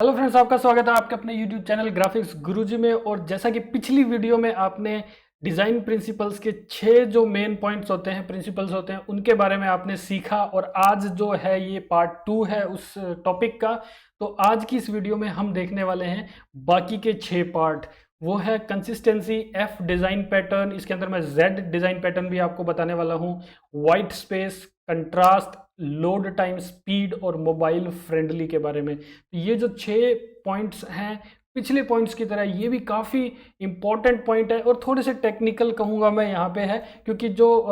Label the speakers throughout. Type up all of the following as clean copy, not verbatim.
Speaker 1: Hello friends, आपका स्वागत है आपके अपने यूट्यूब चैनल ग्राफिक्स गुरुजी में। और जैसा कि पिछली वीडियो में आपने डिज़ाइन प्रिंसिपल्स के 6 जो मेन पॉइंट्स होते हैं, प्रिंसिपल्स होते हैं, उनके बारे में आपने सीखा। और आज जो है ये पार्ट 2 है उस टॉपिक का। तो आज की इस वीडियो में हम देखने वाले हैं बाकी के 6 पार्ट। वो है कंसिस्टेंसी, एफ डिज़ाइन पैटर्न, इसके अंदर मैं जेड डिज़ाइन पैटर्न भी आपको बताने वाला हूँ, white space, contrast, load time, speed और मोबाइल फ्रेंडली के बारे में। तो ये जो 6 पॉइंट्स हैं, पिछले पॉइंट्स की तरह ये भी काफ़ी इंपॉर्टेंट पॉइंट है और थोड़े से टेक्निकल कहूँगा मैं यहाँ पे है, क्योंकि जो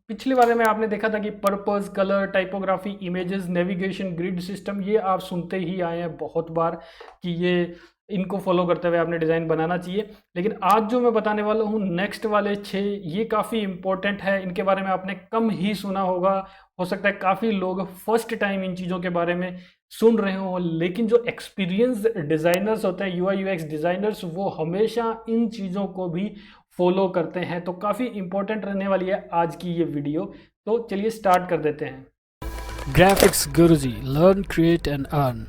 Speaker 1: पिछले वाले में आपने देखा था कि purpose, colour, typography, images, navigation, grid system, ये आप सुनते ही आए हैं बहुत बार कि ये इनको फॉलो करते हुए आपने डिज़ाइन बनाना चाहिए। लेकिन आज जो मैं बताने वाला हूँ नेक्स्ट वाले 6, ये काफ़ी इंपॉर्टेंट है। इनके बारे में आपने कम ही सुना होगा, हो सकता है काफ़ी लोग फर्स्ट टाइम इन चीज़ों के बारे में सुन रहे हो। लेकिन जो एक्सपीरियंस डिज़ाइनर्स होते हैं, यूआई यूएक्स डिज़ाइनर्स, वो हमेशा इन चीज़ों को भी फॉलो करते हैं। तो काफ़ी इंपॉर्टेंट रहने वाली है आज की ये वीडियो। तो चलिए स्टार्ट कर देते हैं।
Speaker 2: Graphics Guruji, learn, create and earn.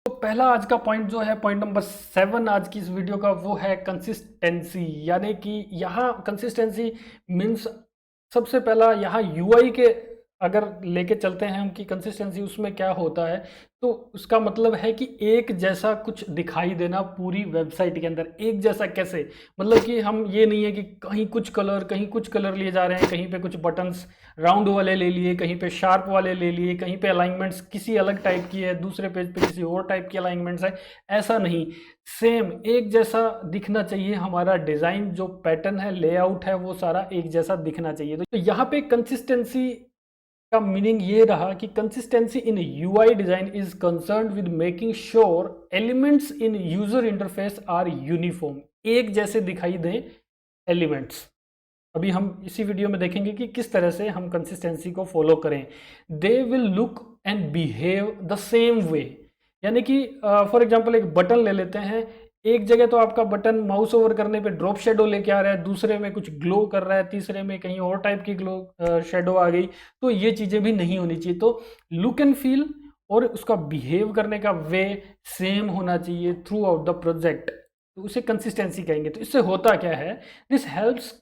Speaker 1: तो पहला आज का पॉइंट जो है, पॉइंट नंबर 7 आज की इस वीडियो का, वो है कंसिस्टेंसी। यानी कि यहाँ कंसिस्टेंसी मीन्स सबसे पहला यहाँ यूआई के अगर लेके चलते हैं हम कि कंसिस्टेंसी उसमें क्या होता है, तो उसका मतलब है कि एक जैसा कुछ दिखाई देना पूरी वेबसाइट के अंदर। एक जैसा कैसे, मतलब कि हम ये नहीं है कि कहीं कुछ कलर लिए जा रहे हैं, कहीं पे कुछ बटन्स राउंड वाले ले लिए, कहीं पे शार्प वाले ले लिए, कहीं पे अलाइनमेंट्स किसी अलग टाइप की है, दूसरे पेज पे किसी और टाइप की अलाइनमेंट्स है। ऐसा नहीं, सेम एक जैसा दिखना चाहिए। हमारा डिज़ाइन जो पैटर्न है, लेआउट है, वो सारा एक जैसा दिखना चाहिए। तो यहाँ पे कंसिस्टेंसी का मीनिंग ये रहा कि consistency in UI design is concerned with making sure elements in user interface are uniform. एक जैसे दिखाई दें एलिमेंट्स। अभी हम इसी वीडियो में देखेंगे कि किस तरह से हम कंसिस्टेंसी को फॉलो करें। They will look and behave the same way. यानी कि फॉर एग्जांपल एक बटन ले लेते हैं। एक जगह तो आपका बटन माउस ओवर करने पे ड्रॉप शेडो लेके आ रहा है, दूसरे में कुछ ग्लो कर रहा है, तीसरे में कहीं और टाइप की ग्लो शेडो आ गई। तो ये चीज़ें भी नहीं होनी चाहिए। तो लुक एंड फील और उसका बिहेव करने का वे सेम होना चाहिए थ्रू आउट द प्रोजेक्ट। तो उसे कंसिस्टेंसी कहेंगे। तो इससे होता क्या है, this helps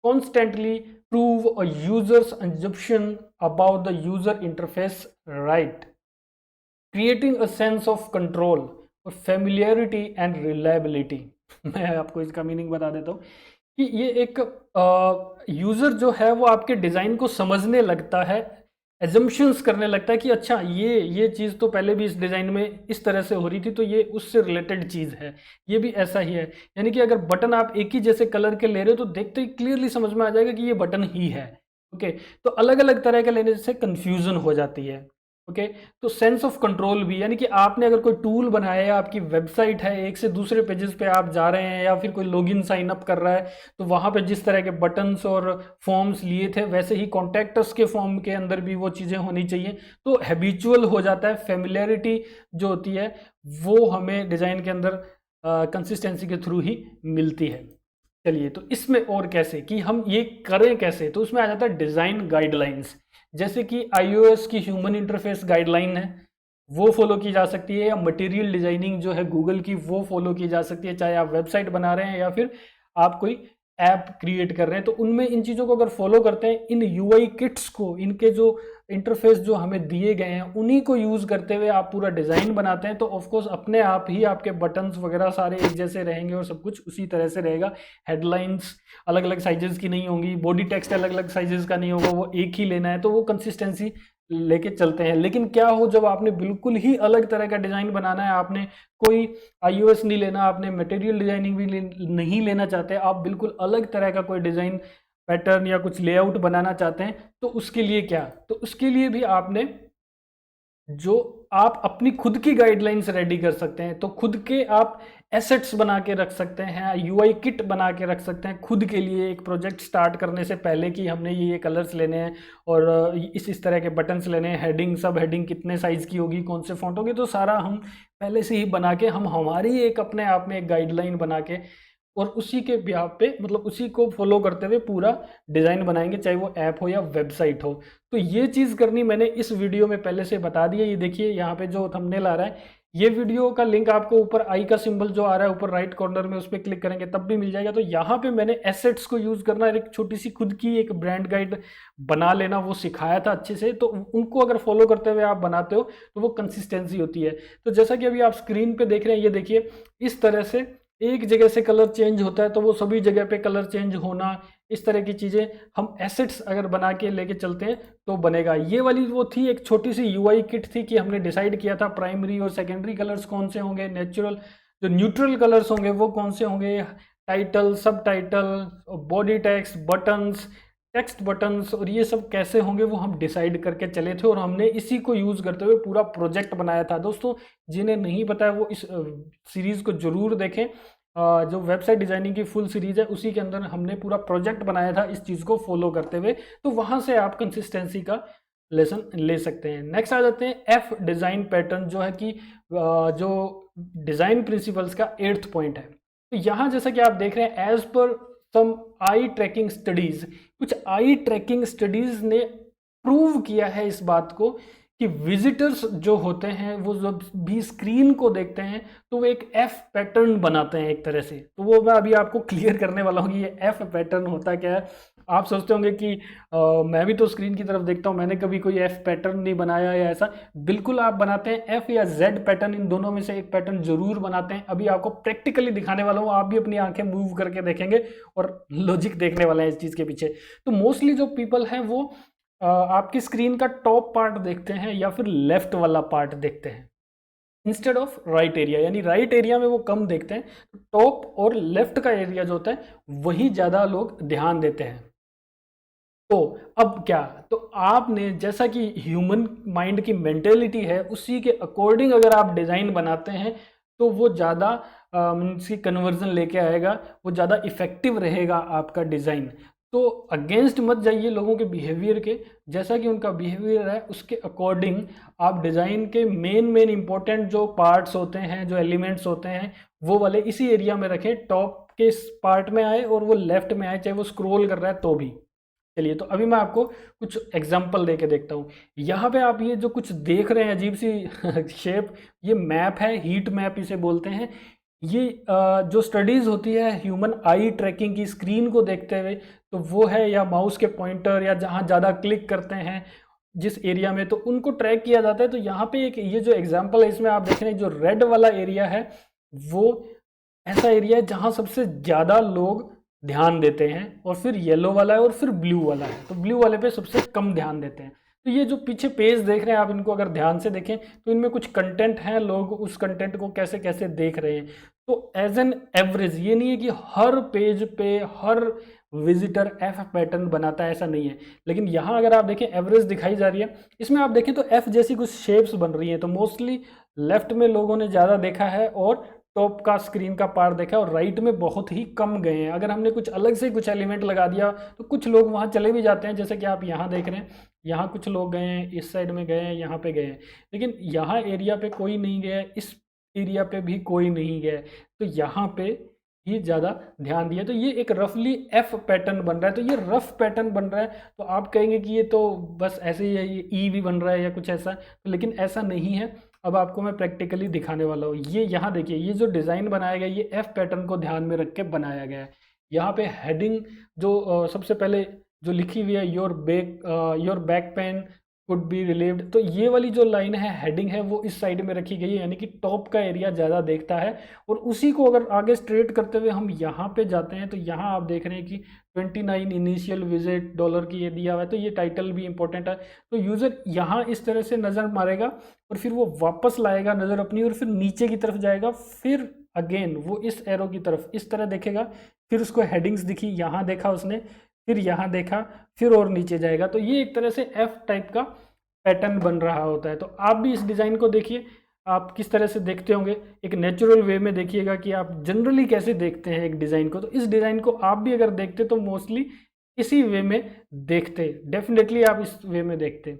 Speaker 1: constantly prove a user's assumption about the user interface right, creating a sense of control और familiarity and reliability। मैं आपको इसका मीनिंग बता देता हूँ कि ये एक यूज़र जो है वो आपके डिज़ाइन को समझने लगता है, एजम्पशंस करने लगता है कि अच्छा ये चीज़ तो पहले भी इस डिज़ाइन में इस तरह से हो रही थी, तो ये उससे रिलेटेड चीज़ है, ये भी ऐसा ही है। यानी कि अगर बटन आप एक ही जैसे कलर के ले रहे हो तो देखते ही क्लियरली समझ में आ जाएगा कि ये बटन ही है। ओके, तो अलग अलग तरह के लेने से कन्फ्यूज़न हो जाती है। ओके, तो सेंस ऑफ कंट्रोल भी, यानी कि आपने अगर कोई टूल बनाया है, आपकी वेबसाइट है, एक से दूसरे पेजेस पे आप जा रहे हैं, या फिर कोई लॉगिन साइन अप कर रहा है, तो वहाँ पे जिस तरह के बटन्स और फॉर्म्स लिए थे वैसे ही कॉन्टैक्टस के फॉर्म के अंदर भी वो चीज़ें होनी चाहिए। तो हैबिचुअल हो जाता है। फेमिलियरिटी जो होती है वो हमें डिज़ाइन के अंदर कंसिस्टेंसी के थ्रू ही मिलती है। चलिए, तो इसमें और कैसे कि हम ये करें कैसे, तो उसमें आ जाता है डिज़ाइन गाइडलाइंस। जैसे कि iOS की ह्यूमन इंटरफेस गाइडलाइन है, वो फॉलो की जा सकती है, या मटेरियल डिजाइनिंग जो है गूगल की, वो फॉलो की जा सकती है। चाहे आप वेबसाइट बना रहे हैं या फिर आप कोई ऐप क्रिएट कर रहे हैं, तो उनमें इन चीज़ों को अगर फॉलो करते हैं, इन यूआई किट्स को, इनके जो इंटरफेस जो हमें दिए गए हैं उन्हीं को यूज़ करते हुए आप पूरा डिज़ाइन बनाते हैं, तो ऑफकोर्स अपने आप ही आपके बटन्स वगैरह सारे एक जैसे रहेंगे और सब कुछ उसी तरह से रहेगा। हेडलाइंस अलग अलग साइजेस की नहीं होंगी, बॉडी टेक्स्ट अलग अलग साइजेस का नहीं होगा, वो एक ही लेना है, तो वो कंसिस्टेंसी लेके चलते हैं। लेकिन क्या हो जब आपने बिल्कुल ही अलग तरह का डिज़ाइन बनाना है, आपने कोई iOS नहीं लेना, आपने मटेरियल डिजाइनिंग भी नहीं लेना चाहते, आप बिल्कुल अलग तरह का कोई डिज़ाइन पैटर्न या कुछ लेआउट बनाना चाहते हैं, तो उसके लिए क्या, तो उसके लिए भी आपने जो आप अपनी खुद की गाइडलाइंस रेडी कर सकते हैं। तो खुद के आप एसेट्स बना के रख सकते हैं, यूआई किट बना के रख सकते हैं खुद के लिए, एक प्रोजेक्ट स्टार्ट करने से पहले कि हमने ये कलर्स लेने हैं और इस तरह के बटन्स लेने हैं, हेडिंग सब हेडिंग कितने साइज़ की होगी, कौन से फॉन्ट होंगे, तो सारा हम पहले से ही बना के हम हमारी एक अपने आप में एक गाइडलाइन बना के और उसी के ब्याह पे, मतलब उसी को फॉलो करते हुए पूरा डिज़ाइन बनाएंगे, चाहे वो ऐप हो या वेबसाइट हो। तो ये चीज़ करनी मैंने इस वीडियो में पहले से बता दी है। ये देखिए यहाँ पे जो थंबनेल आ रहा है, ये वीडियो का लिंक आपको ऊपर आई का सिंबल जो आ रहा है ऊपर राइट कॉर्नर में, उस पर क्लिक करेंगे तब भी मिल जाएगा। तो यहाँ पे मैंने एसेट्स को यूज करना, एक छोटी सी खुद की एक ब्रांड गाइड बना लेना वो सिखाया था अच्छे से। तो उनको अगर फॉलो करते हुए आप बनाते हो तो वो कंसिस्टेंसी होती है। तो जैसा कि अभी आप स्क्रीन पे देख रहे हैं, ये देखिए इस तरह से एक जगह से कलर चेंज होता है तो वो सभी जगह पे कलर चेंज होना, इस तरह की चीज़ें हम एसेट्स अगर बना के लेके चलते हैं तो बनेगा। ये वाली वो थी एक छोटी सी यूआई किट थी कि हमने डिसाइड किया था प्राइमरी और सेकेंडरी कलर्स कौन से होंगे, नेचुरल जो न्यूट्रल कलर्स होंगे वो कौन से होंगे, टाइटल, सब title, body text, buttons, text buttons और ये सब कैसे होंगे वो हम डिसाइड करके चले थे। और हमने इसी को यूज़ करते हुए पूरा प्रोजेक्ट बनाया था। दोस्तों जिन्हें नहीं पता है वो इस सीरीज़ को ज़रूर देखें। जो वेबसाइट डिज़ाइनिंग की फुल सीरीज़ है उसी के अंदर हमने पूरा प्रोजेक्ट बनाया था इस चीज़ को फॉलो करते हुए। तो वहाँ से आप कंसिस्टेंसी का लेसन ले सकते हैं। नेक्स्ट आ जाते हैं एफ डिज़ाइन पैटर्न, जो है कि जो डिज़ाइन प्रिंसिपल्स का 8th पॉइंट है। तो यहाँ जैसा कि आप देख रहे हैं, एज पर सम आई ट्रैकिंग स्टडीज़, कुछ आई ट्रैकिंग स्टडीज़ ने प्रूव किया है इस बात को कि विजिटर्स जो होते हैं वो जब भी स्क्रीन को देखते हैं तो वो एक एफ पैटर्न बनाते हैं एक तरह से। तो वो मैं अभी आपको क्लियर करने वाला हूँ कि ये एफ पैटर्न होता क्या है। आप सोचते होंगे कि मैं भी तो स्क्रीन की तरफ देखता हूँ, मैंने कभी कोई एफ पैटर्न नहीं बनाया या ऐसा। बिल्कुल आप बनाते हैं, एफ या जेड पैटर्न, इन दोनों में से एक पैटर्न जरूर बनाते हैं। अभी आपको प्रैक्टिकली दिखाने वाला हूँ, आप भी अपनी आंखें मूव करके देखेंगे और लॉजिक देखने वाले हैं इस चीज़ के पीछे। तो मोस्टली जो पीपल हैं वो आपकी स्क्रीन का टॉप पार्ट देखते हैं या फिर लेफ्ट वाला पार्ट देखते हैं इंस्टेड ऑफ राइट एरिया, यानी राइट एरिया में वो कम देखते हैं। टॉप और लेफ्ट का एरिया जो होता है वही ज़्यादा लोग ध्यान देते हैं। तो अब क्या, तो आपने जैसा कि ह्यूमन माइंड की मेंटेलिटी है उसी के अकॉर्डिंग अगर आप डिज़ाइन बनाते हैं तो वो ज़्यादा मीन्स की कन्वर्जन लेके आएगा, वो ज़्यादा इफेक्टिव रहेगा आपका डिज़ाइन। तो अगेंस्ट मत जाइए लोगों के बिहेवियर के, जैसा कि उनका बिहेवियर है उसके अकॉर्डिंग आप डिज़ाइन के मेन इंपॉर्टेंट जो पार्ट्स होते हैं, जो एलिमेंट्स होते हैं वो वाले इसी एरिया में रखें, टॉप के पार्ट में आए और वो लेफ्ट में आए, चाहे वो स्क्रॉल कर रहा है तो भी। चलिए तो अभी मैं आपको कुछ एग्जांपल देके देखता हूँ। यहाँ पे आप ये जो कुछ देख रहे हैं अजीब सी शेप, ये मैप है, हीट मैप इसे बोलते हैं। ये जो स्टडीज़ होती है ह्यूमन आई ट्रैकिंग की स्क्रीन को देखते हुए, तो वो है या माउस के पॉइंटर या जहाँ ज़्यादा क्लिक करते हैं जिस एरिया में, तो उनको ट्रैक किया जाता है। तो यहाँ पे एक ये जो एग्जांपल है इसमें आप देख रहे हैं जो रेड वाला एरिया है वो ऐसा एरिया है जहाँ सबसे ज़्यादा लोग ध्यान देते हैं, और फिर येलो वाला है और फिर ब्लू वाला है, तो ब्लू वाले पे सबसे कम ध्यान देते हैं। तो ये जो पीछे पेज देख रहे हैं आप, इनको अगर ध्यान से देखें तो इनमें कुछ कंटेंट है, लोग उस कंटेंट को कैसे कैसे देख रहे हैं। तो एज एन एवरेज ये नहीं है कि हर पेज पे हर विजिटर एफ पैटर्न बनाता है, ऐसा नहीं है। लेकिन यहाँ अगर आप देखें एवरेज दिखाई जा रही है, इसमें आप देखें तो एफ जैसी कुछ शेप्स बन रही हैं। तो मोस्टली लेफ्ट में लोगों ने ज़्यादा देखा है और टॉप का स्क्रीन का पार्ट देखा है, और राइट में बहुत ही कम गए हैं। अगर हमने कुछ अलग से कुछ एलिमेंट लगा दिया तो कुछ लोग वहाँ चले भी जाते हैं, जैसे कि आप यहाँ देख रहे हैं, यहाँ कुछ लोग गए हैं, इस साइड में गए हैं, यहाँ पे गए हैं, लेकिन यहाँ एरिया पे कोई नहीं गया है, इस एरिया पे भी कोई नहीं गया है। तो यहाँ पे ही ज़्यादा ध्यान दिया। तो ये एक रफली एफ पैटर्न बन रहा है। तो ये रफ पैटर्न बन रहा है, तो आप कहेंगे कि ये तो बस ऐसे ही है, ये ई भी बन रहा है या कुछ ऐसा, तो लेकिन ऐसा नहीं है। अब आपको मैं प्रैक्टिकली दिखाने वाला हूँ। ये यहाँ देखिए, ये जो डिज़ाइन बनाया गया ये एफ पैटर्न को ध्यान में रख के बनाया गया है। यहाँ पे हेडिंग जो सबसे पहले जो लिखी हुई है, your back pain could be relieved, तो ये वाली जो लाइन है हेडिंग है वो इस साइड में रखी गई है, यानी कि टॉप का एरिया ज़्यादा देखता है। और उसी को अगर आगे स्ट्रेट करते हुए हम यहाँ पे जाते हैं तो यहाँ आप देख रहे हैं कि 29 इनिशियल विजिट डॉलर की ये दिया हुआ है। तो ये टाइटल भी इंपॉर्टेंट है। तो यूज़र यहाँ इस तरह से नज़र मारेगा और फिर वो वापस लाएगा नज़र अपनी, और फिर नीचे की तरफ जाएगा, फिर अगेन वो इस एरो की तरफ इस तरह देखेगा, फिर उसको हेडिंग्स दिखी, यहाँ देखा उसने, फिर यहाँ देखा, फिर और नीचे जाएगा। तो ये एक तरह से एफ टाइप का पैटर्न बन रहा होता है। तो आप भी इस डिज़ाइन को देखिए, आप किस तरह से देखते होंगे, एक नेचुरल वे में देखिएगा कि आप जनरली कैसे देखते हैं एक डिज़ाइन को। तो इस डिज़ाइन को आप भी अगर देखते तो मोस्टली इसी वे में देखते, डेफिनेटली आप इस वे में देखते।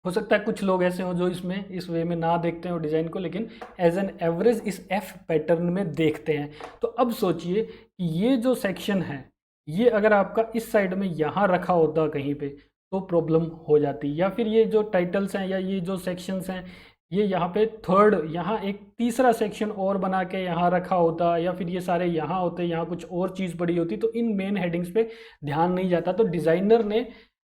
Speaker 1: हो सकता है कुछ लोग ऐसे हों जो इसमें इस वे में ना देखते हैं डिज़ाइन को, लेकिन एज एन एवरेज इस एफ पैटर्न में देखते हैं। तो अब सोचिए कि ये जो सेक्शन है ये अगर आपका इस साइड में यहाँ रखा होता कहीं पे तो प्रॉब्लम हो जाती, या फिर ये जो टाइटल्स हैं या ये जो सेक्शंस हैं ये यहाँ पे थर्ड, यहाँ एक तीसरा सेक्शन और बना के यहाँ रखा होता, या फिर ये सारे यहाँ होते, यहाँ कुछ और चीज़ पड़ी होती, तो इन मेन हेडिंग्स पे ध्यान नहीं जाता। तो डिज़ाइनर ने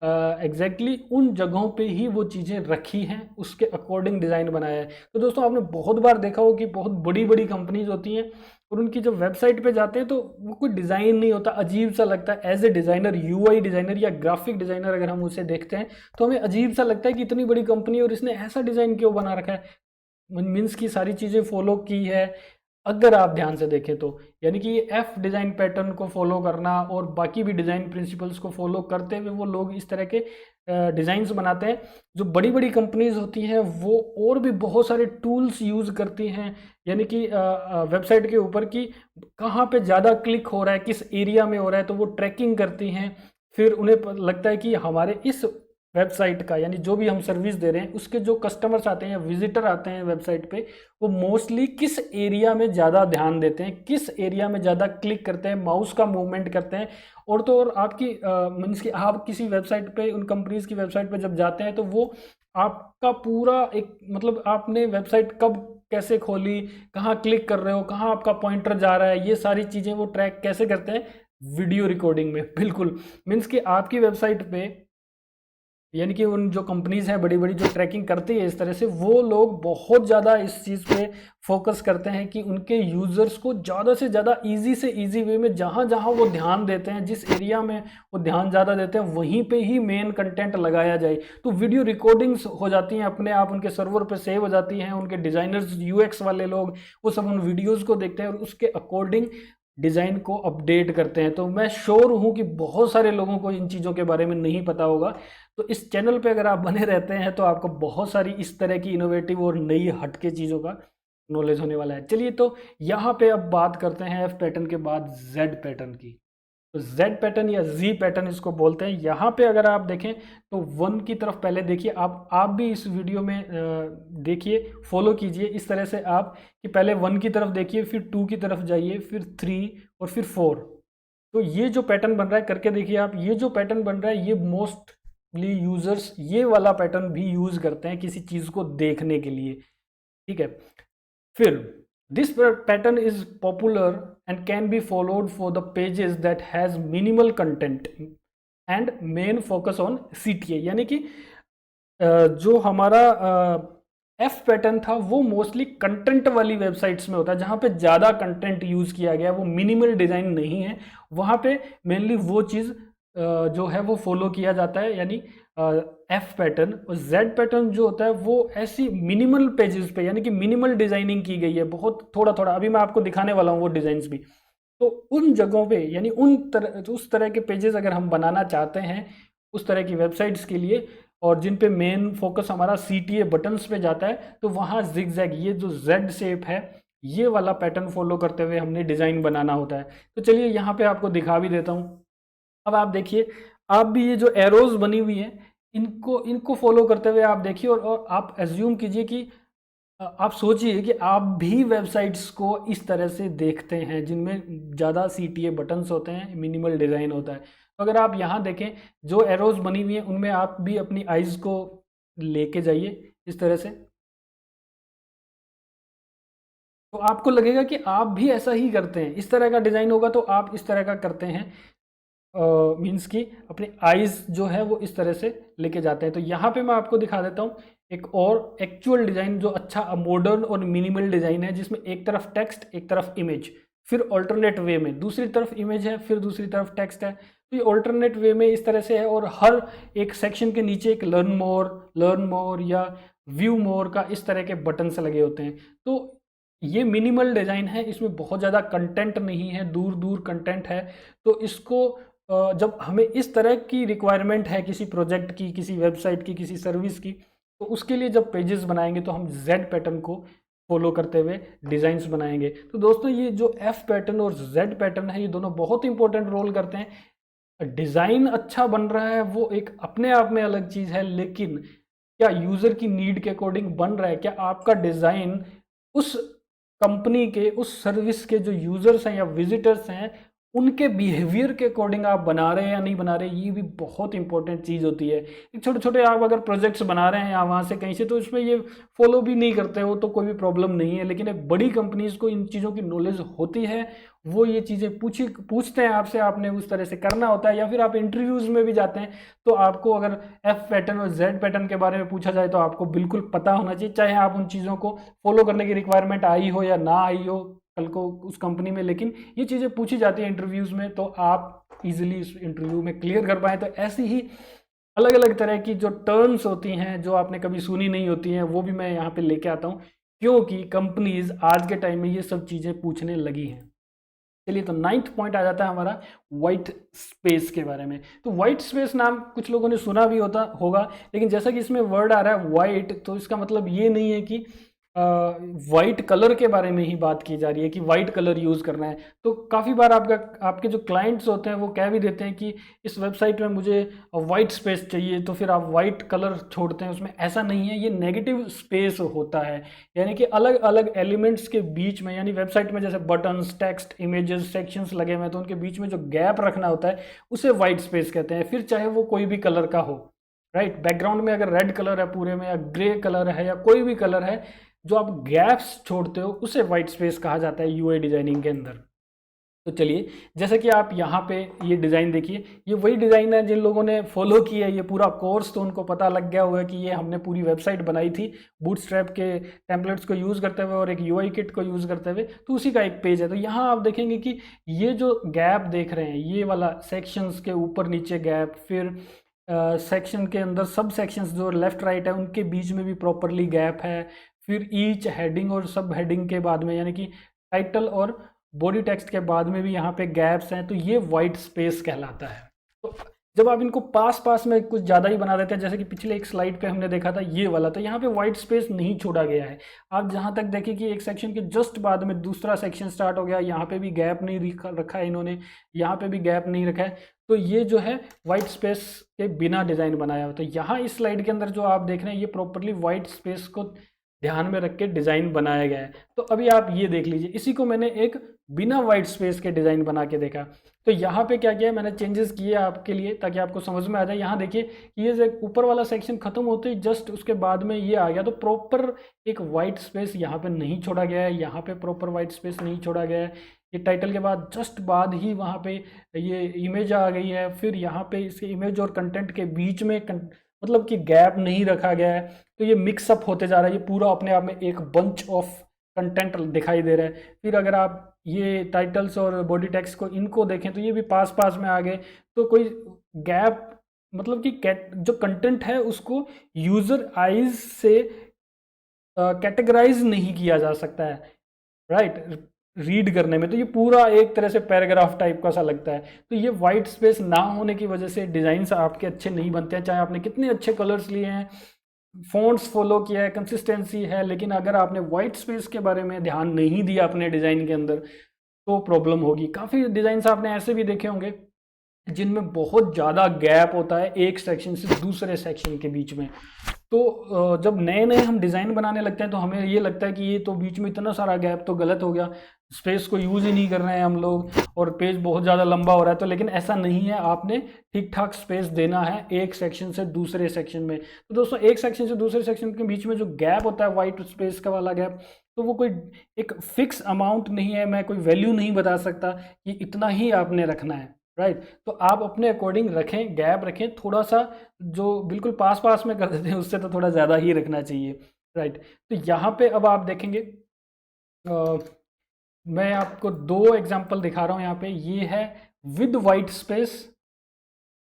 Speaker 1: एग्जैक्टली उन जगहों पे ही वो चीज़ें रखी हैं, उसके अकॉर्डिंग डिज़ाइन बनाया है। तो दोस्तों आपने बहुत बार देखा हो कि बहुत बड़ी बड़ी कंपनीज होती हैं और उनकी जब वेबसाइट पे जाते हैं तो वो कोई डिज़ाइन नहीं होता, अजीब सा लगता है। As a designer, UI designer या ग्राफिक डिज़ाइनर अगर हम उसे देखते हैं तो हमें अजीब सा लगता है कि इतनी बड़ी कंपनी और इसने ऐसा डिज़ाइन क्यों बना रखा है। मीन्स की सारी चीज़ें फॉलो की है अगर आप ध्यान से देखें तो, यानी कि ये एफ डिज़ाइन पैटर्न को फॉलो करना और बाकी भी डिज़ाइन प्रिंसिपल्स को फॉलो करते हुए वो लोग इस तरह के डिज़ाइंस बनाते हैं। जो बड़ी बड़ी कंपनीज होती हैं वो और भी बहुत सारे टूल्स यूज़ करती हैं, यानी कि वेबसाइट के ऊपर कि कहाँ पे ज़्यादा क्लिक हो रहा है, किस एरिया में हो रहा है, तो वो ट्रैकिंग करती हैं। फिर उन्हें लगता है कि हमारे इस वेबसाइट का, यानी जो भी हम सर्विस दे रहे हैं उसके जो कस्टमर्स आते हैं या विजिटर आते हैं वेबसाइट पे, वो मोस्टली किस एरिया में ज़्यादा ध्यान देते हैं, किस एरिया में ज़्यादा क्लिक करते हैं, माउस का मूवमेंट करते हैं। और तो और आपकी मीन्स कि आप किसी वेबसाइट पे, उन कंपनीज की वेबसाइट पे जब जाते हैं तो वो आपका पूरा एक, मतलब आपने वेबसाइट कब कैसे खोली, कहाँ क्लिक कर रहे हो, कहाँ आपका पॉइंटर जा रहा है, ये सारी चीज़ें वो ट्रैक कैसे करते हैं, वीडियो रिकॉर्डिंग में। बिल्कुल, मीन्स कि आपकी वेबसाइट पे, यानी कि उन जो कंपनीज हैं बड़ी बड़ी जो ट्रैकिंग करती है इस तरह से, वो लोग बहुत ज़्यादा इस चीज़ पे फोकस करते हैं कि उनके यूज़र्स को ज़्यादा से ज़्यादा इजी से इजी वे में, जहाँ जहाँ वो ध्यान देते हैं, जिस एरिया में वो ध्यान ज़्यादा देते हैं वहीं पे ही मेन कंटेंट लगाया जाए। तो वीडियो रिकॉर्डिंग्स हो जाती हैं अपने आप, उनके सर्वर पर सेव हो जाती हैं। उनके डिज़ाइनर्स, यूएक्स वाले लोग, वो सब उन वीडियोज़ को देखते हैं और उसके अकॉर्डिंग डिज़ाइन को अपडेट करते हैं। तो मैं श्योर हूँ कि बहुत सारे लोगों को इन चीज़ों के बारे में नहीं पता होगा। तो इस चैनल पे अगर आप बने रहते हैं तो आपको बहुत सारी इस तरह की इनोवेटिव और नई हटके चीज़ों का नॉलेज होने वाला है। चलिए, तो यहाँ पे अब बात करते हैं एफ पैटर्न के बाद जेड पैटर्न की। तो जेड पैटर्न या जी पैटर्न इसको बोलते हैं। यहाँ पे अगर आप देखें तो 1 की तरफ पहले देखिए, आप भी इस वीडियो में देखिए, फॉलो कीजिए इस तरह से आप, कि पहले 1 की तरफ देखिए, फिर 2 की तरफ जाइए, फिर 3 और फिर 4। तो ये जो पैटर्न बन रहा है, करके देखिए आप, ये जो पैटर्न बन रहा है ये मोस्टली यूजर्स ये वाला पैटर्न भी यूज करते हैं किसी चीज़ को देखने के लिए। ठीक है, फिर this pattern is popular and can be followed for the pages that has minimal content and main focus on CTA। यानी कि जो हमारा एफ पैटर्न था वो मोस्टली कंटेंट वाली वेबसाइट्स में होता है, जहाँ पे ज़्यादा कंटेंट यूज़ किया गया है, वो मिनिमल डिज़ाइन नहीं है, वहाँ पे मेनली वो चीज़ जो है वो फॉलो किया जाता है, यानी एफ पैटर्न। और जेड पैटर्न जो होता है वो ऐसी मिनिमल पेजेस पे, यानी कि मिनिमल डिज़ाइनिंग की गई है, बहुत थोड़ा थोड़ा, अभी मैं आपको दिखाने वाला हूँ वो डिज़ाइंस भी। तो उन जगहों पे, यानी उस तरह के पेजेस अगर हम बनाना चाहते हैं उस तरह की वेबसाइट्स के लिए, और जिन पे मेन फोकस हमारा CTA बटन्स पे जाता है, तो वहाँ जिगजैग, ये जो जेड शेप है, ये वाला पैटर्न फॉलो करते हुए हमने डिज़ाइन बनाना होता है। तो चलिए यहाँ पे आपको दिखा भी देता हूँ। अब आप देखिए, आप भी ये जो एरोज बनी हुई हैं इनको फॉलो करते हुए आप देखिए, और आप एज्यूम कीजिए कि आप सोचिए कि आप भी वेबसाइट्स को इस तरह से देखते हैं जिनमें ज़्यादा CTA बटन्स होते हैं, मिनिमल डिज़ाइन होता है। तो अगर आप यहाँ देखें जो एरोज बनी हुई हैं उनमें आप भी अपनी आइज़ को लेके जाइए इस तरह से, तो आपको लगेगा कि आप भी ऐसा ही करते हैं। इस तरह का डिज़ाइन होगा तो आप इस तरह का करते हैं, मीन्स कि अपनी आइज़ जो है वो इस तरह से लेके जाते हैं। तो यहाँ पे मैं आपको दिखा देता हूँ एक और एक्चुअल डिज़ाइन जो अच्छा मॉडर्न और मिनिमल डिज़ाइन है, जिसमें एक तरफ टेक्स्ट, एक तरफ इमेज, फिर ऑल्टरनेट वे में दूसरी तरफ इमेज है, फिर दूसरी तरफ टेक्स्ट है। तो ये ऑल्टरनेट वे में इस तरह से है, और हर एक सेक्शन के नीचे एक लर्न मोर या व्यू मोर का इस तरह के बटन से लगे होते हैं। तो ये मिनिमल डिज़ाइन है, इसमें बहुत ज़्यादा कंटेंट नहीं है, दूर दूर कंटेंट है। तो इसको जब हमें इस तरह की रिक्वायरमेंट है किसी प्रोजेक्ट की, किसी वेबसाइट की, किसी सर्विस की, तो उसके लिए जब पेजेस बनाएंगे तो हम जेड पैटर्न को फॉलो करते हुए डिज़ाइंस बनाएंगे। तो दोस्तों ये जो एफ पैटर्न और जेड पैटर्न है, ये दोनों बहुत इंपॉर्टेंट रोल करते हैं। डिज़ाइन अच्छा बन रहा है वो एक अपने आप में अलग चीज़ है, लेकिन क्या यूज़र की नीड के अकॉर्डिंग बन रहा है? क्या आपका डिज़ाइन उस कंपनी के, उस सर्विस के जो यूज़र्स हैं या विजिटर्स हैं उनके बिहेवियर के अकॉर्डिंग आप बना रहे हैं या नहीं बना रहे, ये भी बहुत इंपॉर्टेंट चीज़ होती है। एक छोटे छोटे आप अगर प्रोजेक्ट्स बना रहे हैं या वहाँ से कहीं से, तो इसमें ये फॉलो भी नहीं करते हो तो कोई भी प्रॉब्लम नहीं है, लेकिन एक बड़ी कंपनीज को इन चीज़ों की नॉलेज होती है, वो ये चीज़ें पूछते हैं आपसे, आपने उस तरह से करना होता है। या फिर आप इंटरव्यूज़ में भी जाते हैं तो आपको अगर एफ पैटर्न और जेड पैटर्न के बारे में पूछा जाए तो आपको बिल्कुल पता होना चाहिए, चाहे आप उन चीज़ों को फॉलो करने की रिक्वायरमेंट आई हो या ना आई हो कल को उस कंपनी में, लेकिन ये चीज़ें पूछी जाती हैं इंटरव्यूज़ में, तो आप इजीली इस इंटरव्यू में क्लियर कर पाएँ। तो ऐसी ही अलग अलग तरह की जो टर्म्स होती हैं जो आपने कभी सुनी नहीं होती हैं, वो भी मैं यहाँ पे लेके आता हूँ, क्योंकि कंपनीज आज के टाइम में ये सब चीज़ें पूछने लगी हैं। चलिए, तो 9th पॉइंट आ जाता है हमारा वाइट स्पेस के बारे में। तो वाइट स्पेस नाम कुछ लोगों ने सुना भी होगा, लेकिन जैसा कि इसमें वर्ड आ रहा है वाइट, तो इसका मतलब ये नहीं है कि वाइट कलर के बारे में ही बात की जा रही है कि वाइट कलर यूज़ करना है। तो काफ़ी बार आपके जो क्लाइंट्स होते हैं वो कह भी देते हैं कि इस वेबसाइट में मुझे वाइट स्पेस चाहिए, तो फिर आप वाइट कलर छोड़ते हैं उसमें। ऐसा नहीं है, ये नेगेटिव स्पेस होता है, यानी कि अलग अलग एलिमेंट्स के बीच में, यानी वेबसाइट में जैसे बटन्स, टेक्स्ट, इमेजेस, सेक्शंस लगे हुए हैं, तो उनके बीच में जो गैप रखना होता है उसे वाइट स्पेस कहते हैं। फिर चाहे वो कोई भी कलर का हो, राइट। बैकग्राउंड में अगर रेड कलर है पूरे में, या ग्रे कलर है, या कोई भी कलर है, जो आप गैप्स छोड़ते हो उसे वाइट स्पेस कहा जाता है यूआई डिजाइनिंग के अंदर। तो चलिए, जैसे कि आप यहाँ पे ये डिज़ाइन देखिए, ये वही डिज़ाइन है जिन लोगों ने फॉलो किया ये पूरा कोर्स, तो उनको पता लग गया होगा कि ये हमने पूरी वेबसाइट बनाई थी बूटस्ट्रैप के टेम्पलेट्स को यूज़ करते हुए और एक यूआई किट को यूज़ करते हुए। तो उसी का एक पेज है। तो यहाँ आप देखेंगे कि ये जो गैप देख रहे हैं, ये वाला सेक्शंस के ऊपर नीचे गैप, फिर सेक्शन के अंदर सब सेक्शंस जो लेफ्ट राइट है उनके बीच में भी प्रॉपरली गैप है, फिर ईच हेडिंग और सब हेडिंग के बाद में, यानी कि टाइटल और बॉडी टेक्स्ट के बाद में भी यहाँ पे गैप्स हैं, तो ये वाइट स्पेस कहलाता है। तो जब आप इनको पास पास में कुछ ज़्यादा ही बना देते हैं, जैसे कि पिछले एक स्लाइड पे हमने देखा था ये वाला, तो यहाँ पे वाइट स्पेस नहीं छोड़ा गया है। आप जहाँ तक देखें कि एक सेक्शन के जस्ट बाद में दूसरा सेक्शन स्टार्ट हो गया, यहाँ पे भी गैप नहीं रखा है इन्होंने, यहाँ पे भी गैप नहीं रखा है, तो ये जो है वाइट स्पेस के बिना डिज़ाइन बनाया हुआ। तो यहाँ इस स्लाइड के अंदर जो आप देख रहे हैं ये प्रॉपरली वाइट स्पेस को ध्यान में रख के डिज़ाइन बनाया गया है। तो अभी आप ये देख लीजिए, इसी को मैंने एक बिना वाइट स्पेस के डिज़ाइन बना के देखा। तो यहाँ पे क्या किया, मैंने चेंजेस किए आपके लिए ताकि आपको समझ में आ जाए। यहाँ देखिए, ये ऊपर वाला सेक्शन खत्म होते ही जस्ट उसके बाद में ये आ गया, तो प्रॉपर एक वाइट स्पेस यहाँ पे नहीं छोड़ा गया है, यहाँ पे प्रॉपर वाइट स्पेस नहीं छोड़ा गया है। ये टाइटल के बाद जस्ट बाद ही वहाँ पे ये इमेज आ गई है, फिर यहाँ पे इसके इमेज और कंटेंट के बीच में मतलब कि गैप नहीं रखा गया है। तो ये मिक्सअप होते जा रहा है, ये पूरा अपने आप में एक बंच ऑफ कंटेंट दिखाई दे रहा है। फिर अगर आप ये टाइटल्स और बॉडी टेक्स्ट को इनको देखें तो ये भी पास पास में आ गए, तो कोई गैप मतलब कि जो कंटेंट है उसको यूज़र आइज से कैटेगराइज नहीं किया जा सकता है, राइट, रीड करने में। तो ये पूरा एक तरह से पैराग्राफ टाइप का सा लगता है। तो ये वाइट स्पेस ना होने की वजह से डिज़ाइंस आपके अच्छे नहीं बनते हैं, चाहे आपने कितने अच्छे कलर्स लिए हैं, फ़ॉन्ट्स फॉलो किया है, कंसिस्टेंसी है, लेकिन अगर आपने वाइट स्पेस के बारे में ध्यान नहीं दिया अपने डिज़ाइन के अंदर तो प्रॉब्लम होगी। काफ़ी डिज़ाइंस आपने ऐसे भी देखे होंगे जिनमें बहुत ज़्यादा गैप होता है एक सेक्शन से दूसरे सेक्शन के बीच में। तो जब नए नए हम डिज़ाइन बनाने लगते हैं तो हमें ये लगता है कि ये तो बीच में इतना सारा गैप तो गलत हो गया, स्पेस को यूज़ ही नहीं कर रहे हैं हम लोग और पेज बहुत ज़्यादा लंबा हो रहा है। तो लेकिन ऐसा नहीं है, आपने ठीक ठाक स्पेस देना है एक सेक्शन से दूसरे सेक्शन में। तो दोस्तों, एक सेक्शन से दूसरे सेक्शन के बीच में जो गैप होता है वाइट स्पेस का वाला गैप, तो वो कोई एक फिक्स अमाउंट नहीं है, मैं कोई वैल्यू नहीं बता सकता कि इतना ही आपने रखना है, राइट। तो आप अपने अकॉर्डिंग रखें, गैप रखें थोड़ा सा, जो बिल्कुल पास पास में कर देते हैं उससे तो थोड़ा ज़्यादा ही रखना चाहिए, राइट। तो यहाँ पे अब आप देखेंगे, मैं आपको दो एग्जांपल दिखा रहा हूँ यहाँ पे। ये है विद वाइट स्पेस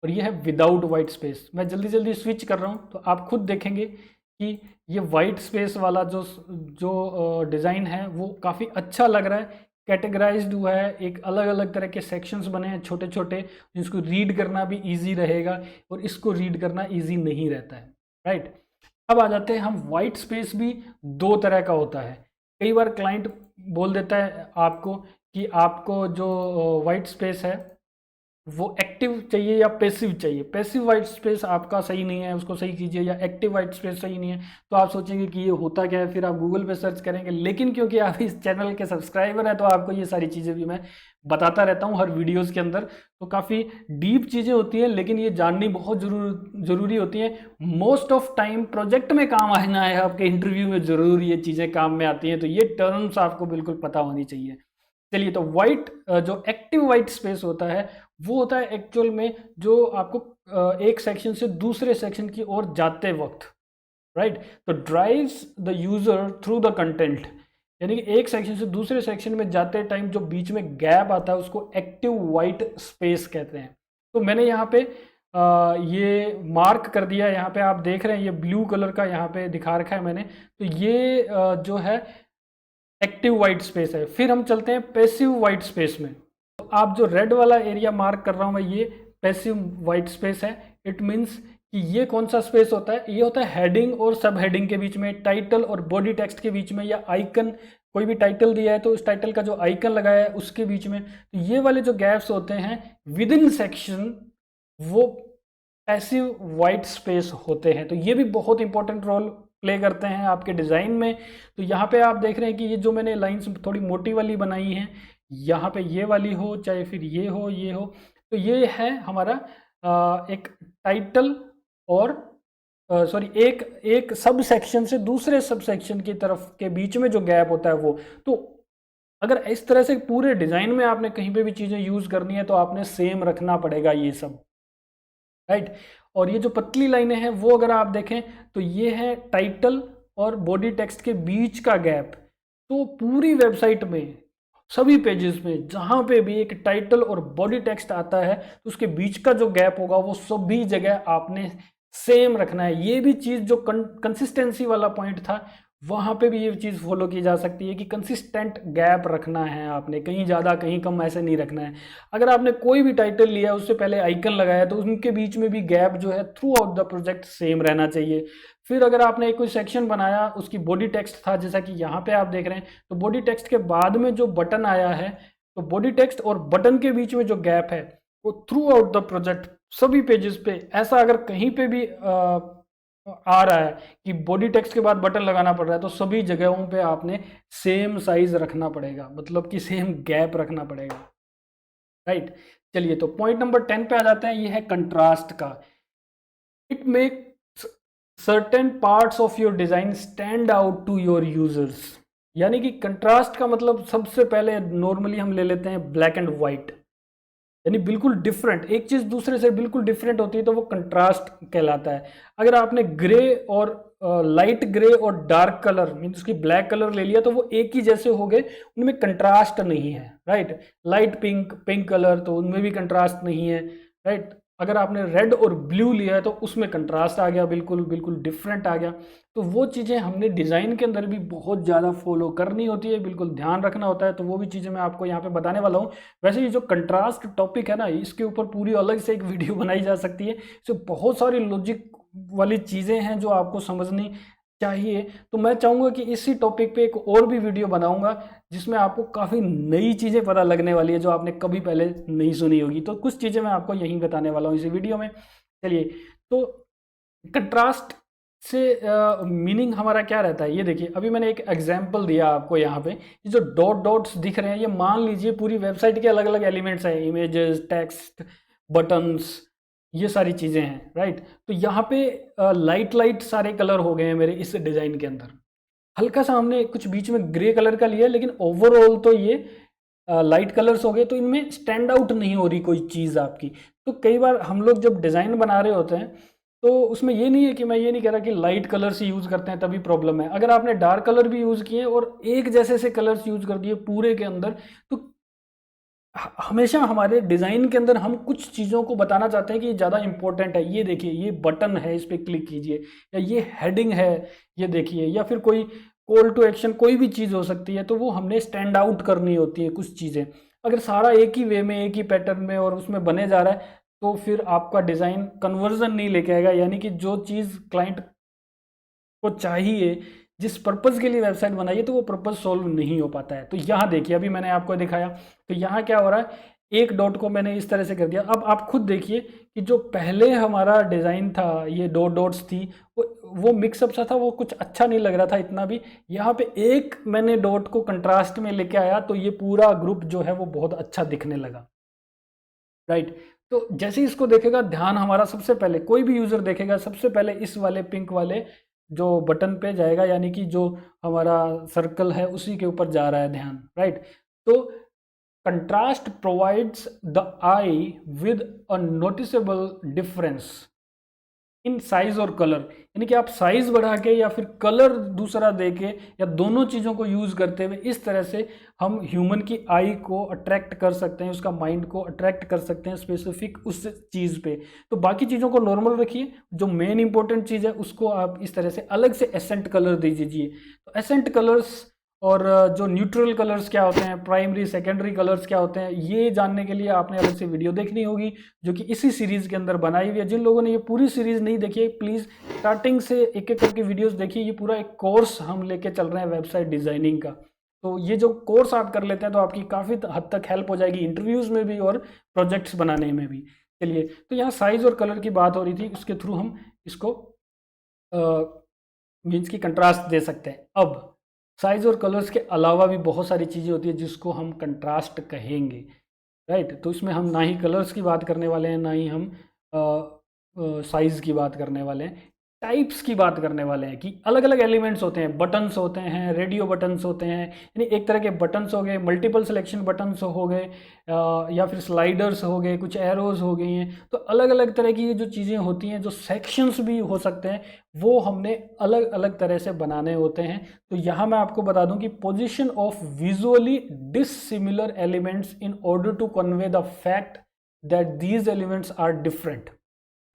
Speaker 1: और ये है विदाउट वाइट स्पेस। मैं जल्दी जल्दी स्विच कर रहा हूँ तो आप खुद देखेंगे कि ये वाइट स्पेस वाला जो डिज़ाइन है वो काफ़ी अच्छा लग रहा है, कैटेगराइज्ड हुआ है, एक अलग अलग तरह के सेक्शंस बने हैं छोटे छोटे, जिसको रीड करना भी इजी रहेगा और इसको रीड करना इजी नहीं रहता है, राइट। अब आ जाते हैं हम, वाइट स्पेस भी दो तरह का होता है। कई बार क्लाइंट बोल देता है आपको कि आपको जो वाइट स्पेस है वो एक्टिव चाहिए या पैसिव चाहिए। पैसिव वाइट स्पेस आपका सही नहीं है, उसको सही कीजिए, या एक्टिव वाइट स्पेस सही नहीं है तो आप सोचेंगे कि ये होता क्या है, फिर आप गूगल पे सर्च करेंगे। लेकिन क्योंकि आप इस चैनल के सब्सक्राइबर हैं तो आपको ये सारी चीज़ें भी मैं बताता रहता हूँ हर वीडियोज़ के अंदर। तो काफ़ी डीप चीज़ें होती हैं लेकिन ये जाननी बहुत ज़रूरी होती है। मोस्ट ऑफ टाइम प्रोजेक्ट में काम आना है, आपके इंटरव्यू में ज़रूर ये चीज़ें काम में आती हैं, तो ये टर्म्स आपको बिल्कुल पता होनी चाहिए। चलिए, तो वाइट जो एक्टिव वाइट स्पेस होता है वो होता है एक्चुअल में जो आपको एक सेक्शन से दूसरे सेक्शन की ओर जाते वक्त, राइट, तो drives the user through the content, यानी कि एक सेक्शन से दूसरे सेक्शन में जाते टाइम जो बीच में गैप आता है उसको एक्टिव वाइट स्पेस कहते हैं। तो मैंने यहाँ पे ये मार्क कर दिया, यहाँ पे आप देख रहे हैं ये ब्लू कलर का यहाँ पे दिखा रखा है मैंने। तो ये जो है एक्टिव वाइट स्पेस है। फिर हम चलते हैं पैसिव वाइट स्पेस में। तो आप जो रेड वाला एरिया मार्क कर रहा हूं मैं, ये पैसिव वाइट स्पेस है। इट मीन्स कि ये कौन सा स्पेस होता है, ये होता है हेडिंग और सब हेडिंग के बीच में, टाइटल और बॉडी टेक्स्ट के बीच में, या आइकन, कोई भी टाइटल दिया है तो उस टाइटल का जो आइकन लगाया है उसके बीच में। तो ये वाले जो गैप्स होते हैं विद इन सेक्शन वो पैसिव वाइट स्पेस होते हैं। तो ये भी बहुत इंपॉर्टेंट रोल प्ले करते हैं आपके डिज़ाइन में। तो यहाँ पे आप देख रहे हैं कि ये जो मैंने लाइंस थोड़ी मोटी वाली बनाई हैं, यहाँ पे ये वाली हो चाहे फिर ये हो ये हो, तो ये है हमारा एक टाइटल और सॉरी एक सब सेक्शन से दूसरे सब सेक्शन की तरफ के बीच में जो गैप होता है वो। तो अगर इस तरह से पूरे डिज़ाइन में आपने कहीं पे भी चीज़ें यूज़ करनी है तो आपने सेम रखना पड़ेगा ये सब, राइट। और ये जो पतली लाइनें हैं वो अगर आप देखें तो ये है टाइटल और बॉडी टेक्स्ट के बीच का गैप। तो पूरी वेबसाइट में सभी पेजेस में जहाँ पे भी एक टाइटल और बॉडी टेक्स्ट आता है तो उसके बीच का जो गैप होगा वो सभी जगह आपने सेम रखना है। ये भी चीज़ जो कंसिस्टेंसी वाला पॉइंट था वहाँ पे भी ये चीज़ फॉलो की जा सकती है कि कंसिस्टेंट गैप रखना है आपने, कहीं ज़्यादा कहीं कम ऐसे नहीं रखना है। अगर आपने कोई भी टाइटल लिया उससे पहले आइकन लगाया तो उनके बीच में भी गैप जो है through out the project same रहना चाहिए। फिर अगर आपने कोई सेक्शन बनाया उसकी बॉडी टेक्स्ट था जैसा कि यहाँ पे आप देख रहे हैं, तो बॉडी टेक्स्ट के बाद में जो बटन आया है तो बॉडी टेक्स्ट और बटन के बीच में जो गैप है वो थ्रू आउट द प्रोजेक्ट सभी पेजेस पे, ऐसा अगर कहीं पे भी आ रहा है कि बॉडी टेक्स्ट के बाद बटन लगाना पड़ रहा है तो सभी जगहों पे आपने सेम साइज रखना पड़ेगा, मतलब कि सेम गैप रखना पड़ेगा, राइट। चलिए, तो पॉइंट नंबर 10 पे आ जाते हैं, ये है कंट्रास्ट का। It makes certain parts of your design stand out to your users, यानी कि कंट्रास्ट का मतलब सबसे पहले नॉर्मली हम ले लेते हैं ब्लैक एंड व्हाइट, यानी बिल्कुल डिफरेंट, एक चीज़ दूसरे से बिल्कुल डिफरेंट होती है तो वो कंट्रास्ट कहलाता है। अगर आपने ग्रे और लाइट ग्रे और डार्क कलर मीन्स उसकी ब्लैक कलर ले लिया तो वो एक ही जैसे हो गए, उनमें कंट्रास्ट नहीं है, राइट। लाइट पिंक कलर तो उनमें भी कंट्रास्ट नहीं है, राइट। अगर आपने रेड और ब्लू लिया है तो उसमें कंट्रास्ट आ गया, बिल्कुल बिल्कुल डिफरेंट आ गया। तो वो चीज़ें हमने डिज़ाइन के अंदर भी बहुत ज़्यादा फॉलो करनी होती है, बिल्कुल ध्यान रखना होता है। तो वो भी चीज़ें मैं आपको यहाँ पे बताने वाला हूँ। वैसे ये जो कंट्रास्ट टॉपिक है ना, इसके ऊपर पूरी अलग से एक वीडियो बनाई जा सकती है। इसमें बहुत सारी लॉजिक वाली चीज़ें हैं जो आपको समझनी चाहिए। तो मैं चाहूँगा कि इसी टॉपिक पे एक और भी वीडियो बनाऊंगा जिसमें आपको काफ़ी नई चीज़ें पता लगने वाली है जो आपने कभी पहले नहीं सुनी होगी। तो कुछ चीज़ें मैं आपको यहीं बताने वाला हूँ इसी वीडियो में। चलिए, तो कंट्रास्ट से मीनिंग हमारा क्या रहता है, ये देखिए। अभी मैंने एक एग्जांपल दिया आपको यहाँ पे, ये जो डॉट डॉट्स दिख रहे हैं ये मान लीजिए पूरी वेबसाइट के अलग अलग एलिमेंट्स हैं, इमेजेस, टेक्स्ट, बटन्स, ये सारी चीज़ें हैं, राइट। तो यहाँ पे लाइट सारे कलर हो गए हैं मेरे इस डिज़ाइन के अंदर। हल्का सा हमने कुछ बीच में ग्रे कलर का लिया लेकिन ओवरऑल तो ये लाइट कलर्स हो गए, तो इनमें स्टैंड आउट नहीं हो रही कोई चीज़ आपकी। तो कई बार हम लोग जब डिज़ाइन बना रहे होते हैं तो उसमें ये नहीं है कि मैं ये नहीं कह रहा कि लाइट कलर्स यूज़ करते हैं तभी प्रॉब्लम है। अगर आपने डार्क कलर भी यूज़ किए और एक जैसे से कलर्स यूज़ कर दिए पूरे के अंदर, तो हमेशा हमारे डिज़ाइन के अंदर हम कुछ चीज़ों को बताना चाहते हैं कि ये ज़्यादा इंपॉर्टेंट है। ये देखिए, ये बटन है, इस पर क्लिक कीजिए, या ये हेडिंग है, ये देखिए, या फिर कोई कॉल टू एक्शन, कोई भी चीज़ हो सकती है। तो वो हमने स्टैंड आउट करनी होती है कुछ चीज़ें। अगर सारा एक ही वे में, एक ही पैटर्न में और उसमें बने जा रहा है तो फिर आपका डिज़ाइन कन्वर्जन नहीं लेके आएगा, यानी कि जो चीज़ क्लाइंट को चाहिए, जिस पर्पज़ के लिए वेबसाइट बनाई है, तो वो पर्पज़ सॉल्व नहीं हो पाता है। तो यहाँ देखिए, अभी मैंने आपको दिखाया, तो यहाँ क्या हो रहा है, एक डॉट को मैंने इस तरह से कर दिया। अब आप खुद देखिए कि जो पहले हमारा डिज़ाइन था, ये दो डॉट्स थी, वो मिक्सअप सा था, वो कुछ अच्छा नहीं लग रहा था इतना भी। यहाँ पे एक मैंने डॉट को कंट्रास्ट में लेके आया तो ये पूरा ग्रुप जो है वो बहुत अच्छा दिखने लगा, राइट। तो जैसे ही इसको देखेगा, ध्यान हमारा सबसे पहले, कोई भी यूज़र देखेगा सबसे पहले इस वाले पिंक वाले जो बटन पे जाएगा, यानी कि जो हमारा सर्कल है उसी के ऊपर जा रहा है ध्यान, राइट। तो contrast provides the eye with a noticeable difference in size और कलर, यानी कि आप साइज बढ़ा के या फिर कलर दूसरा दे के या दोनों चीज़ों को यूज़ करते हुए इस तरह से हम ह्यूमन की आई को अट्रैक्ट कर सकते हैं, उसका माइंड को अट्रैक्ट कर सकते हैं स्पेसिफिक उस चीज़ पे। तो बाकी चीज़ों को नॉर्मल रखिए, जो मेन इंपॉर्टेंट चीज़ है उसको आप इस तरह से अलग से एसेंट कलर दे दीजिए। तो एसेंट कलर्स और जो न्यूट्रल कलर्स क्या होते हैं, प्राइमरी सेकेंडरी कलर्स क्या होते हैं, ये जानने के लिए आपने अलग से वीडियो देखनी होगी जो कि इसी सीरीज़ के अंदर बनाई हुई है। जिन लोगों ने ये पूरी सीरीज़ नहीं देखी है, प्लीज़ स्टार्टिंग से एक एक करके वीडियोस देखिए। ये पूरा एक कोर्स हम लेके चल रहे हैं वेबसाइट डिज़ाइनिंग का। तो ये जो कोर्स आप कर लेते हैं तो आपकी काफ़ी हद तक हेल्प हो जाएगी इंटरव्यूज़ में भी और प्रोजेक्ट्स बनाने में भी। चलिए, तो यहाँ साइज़ और कलर की बात हो रही थी, उसके थ्रू हम इसको मीन्स की कंट्रास्ट दे सकते हैं। अब साइज और कलर्स के अलावा भी बहुत सारी चीज़ें होती है जिसको हम कंट्रास्ट कहेंगे, राइट। तो इसमें हम ना ही कलर्स की बात करने वाले हैं, ना ही हम साइज़ की बात करने वाले हैं, टाइप्स की बात करने वाले हैं कि अलग अलग एलिमेंट्स होते हैं, बटन्स होते हैं, रेडियो बटन्स होते हैं, यानी एक तरह के बटन्स हो गए, मल्टीपल सिलेक्शन बटन्स हो गए, या फिर स्लाइडर्स हो गए, कुछ एरोज हो गई हैं। तो अलग अलग तरह की ये जो चीज़ें होती हैं, जो सेक्शंस भी हो सकते हैं, वो हमने अलग अलग तरह से बनाने होते हैं। तो यहाँ मैं आपको बता दूं कि position of visually dissimilar elements in order to convey the fact that these elements are different,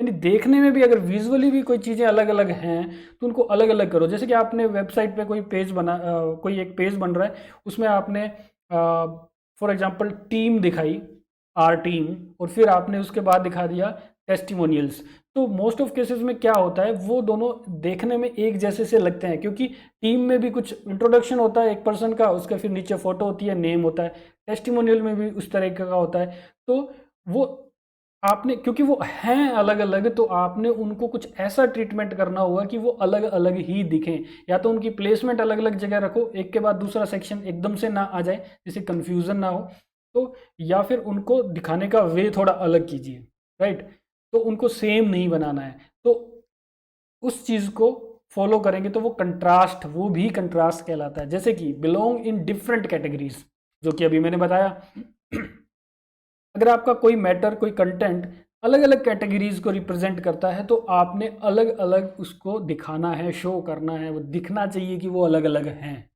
Speaker 1: यानी देखने में भी अगर विजुअली भी कोई चीज़ें अलग अलग हैं तो उनको अलग अलग करो। जैसे कि आपने वेबसाइट पे कोई पेज बना, कोई एक पेज बन रहा है, उसमें आपने फॉर एग्जांपल टीम दिखाई, आर टीम, और फिर आपने उसके बाद दिखा दिया टेस्टिमोनियल्स। तो मोस्ट ऑफ केसेस में क्या होता है, वो दोनों देखने में एक जैसे से लगते हैं, क्योंकि टीम में भी कुछ इंट्रोडक्शन होता है एक पर्सन का, उसके फिर नीचे फोटो होती है, नेम होता है। टेस्टिमोनियल में भी उस तरह का होता है। तो वो आपने, क्योंकि वो हैं अलग अलग, तो आपने उनको कुछ ऐसा ट्रीटमेंट करना होगा कि वो अलग अलग ही दिखें। या तो उनकी प्लेसमेंट अलग अलग जगह रखो, एक के बाद दूसरा सेक्शन एकदम से ना आ जाए जिससे कंफ्यूजन ना हो, तो या फिर उनको दिखाने का वे थोड़ा अलग कीजिए, राइट। तो उनको सेम नहीं बनाना है, तो उस चीज़ को फॉलो करेंगे तो वो कंट्रास्ट, वो भी कंट्रास्ट कहलाता है। जैसे कि बिलोंग इन डिफरेंट कैटेगरीज, जो कि अभी मैंने बताया। अगर आपका कोई मैटर, कोई कंटेंट अलग अलग कैटेगरीज को रिप्रेजेंट करता है तो आपने अलग अलग उसको दिखाना है, शो करना है, वो दिखना चाहिए कि वो अलग अलग हैं,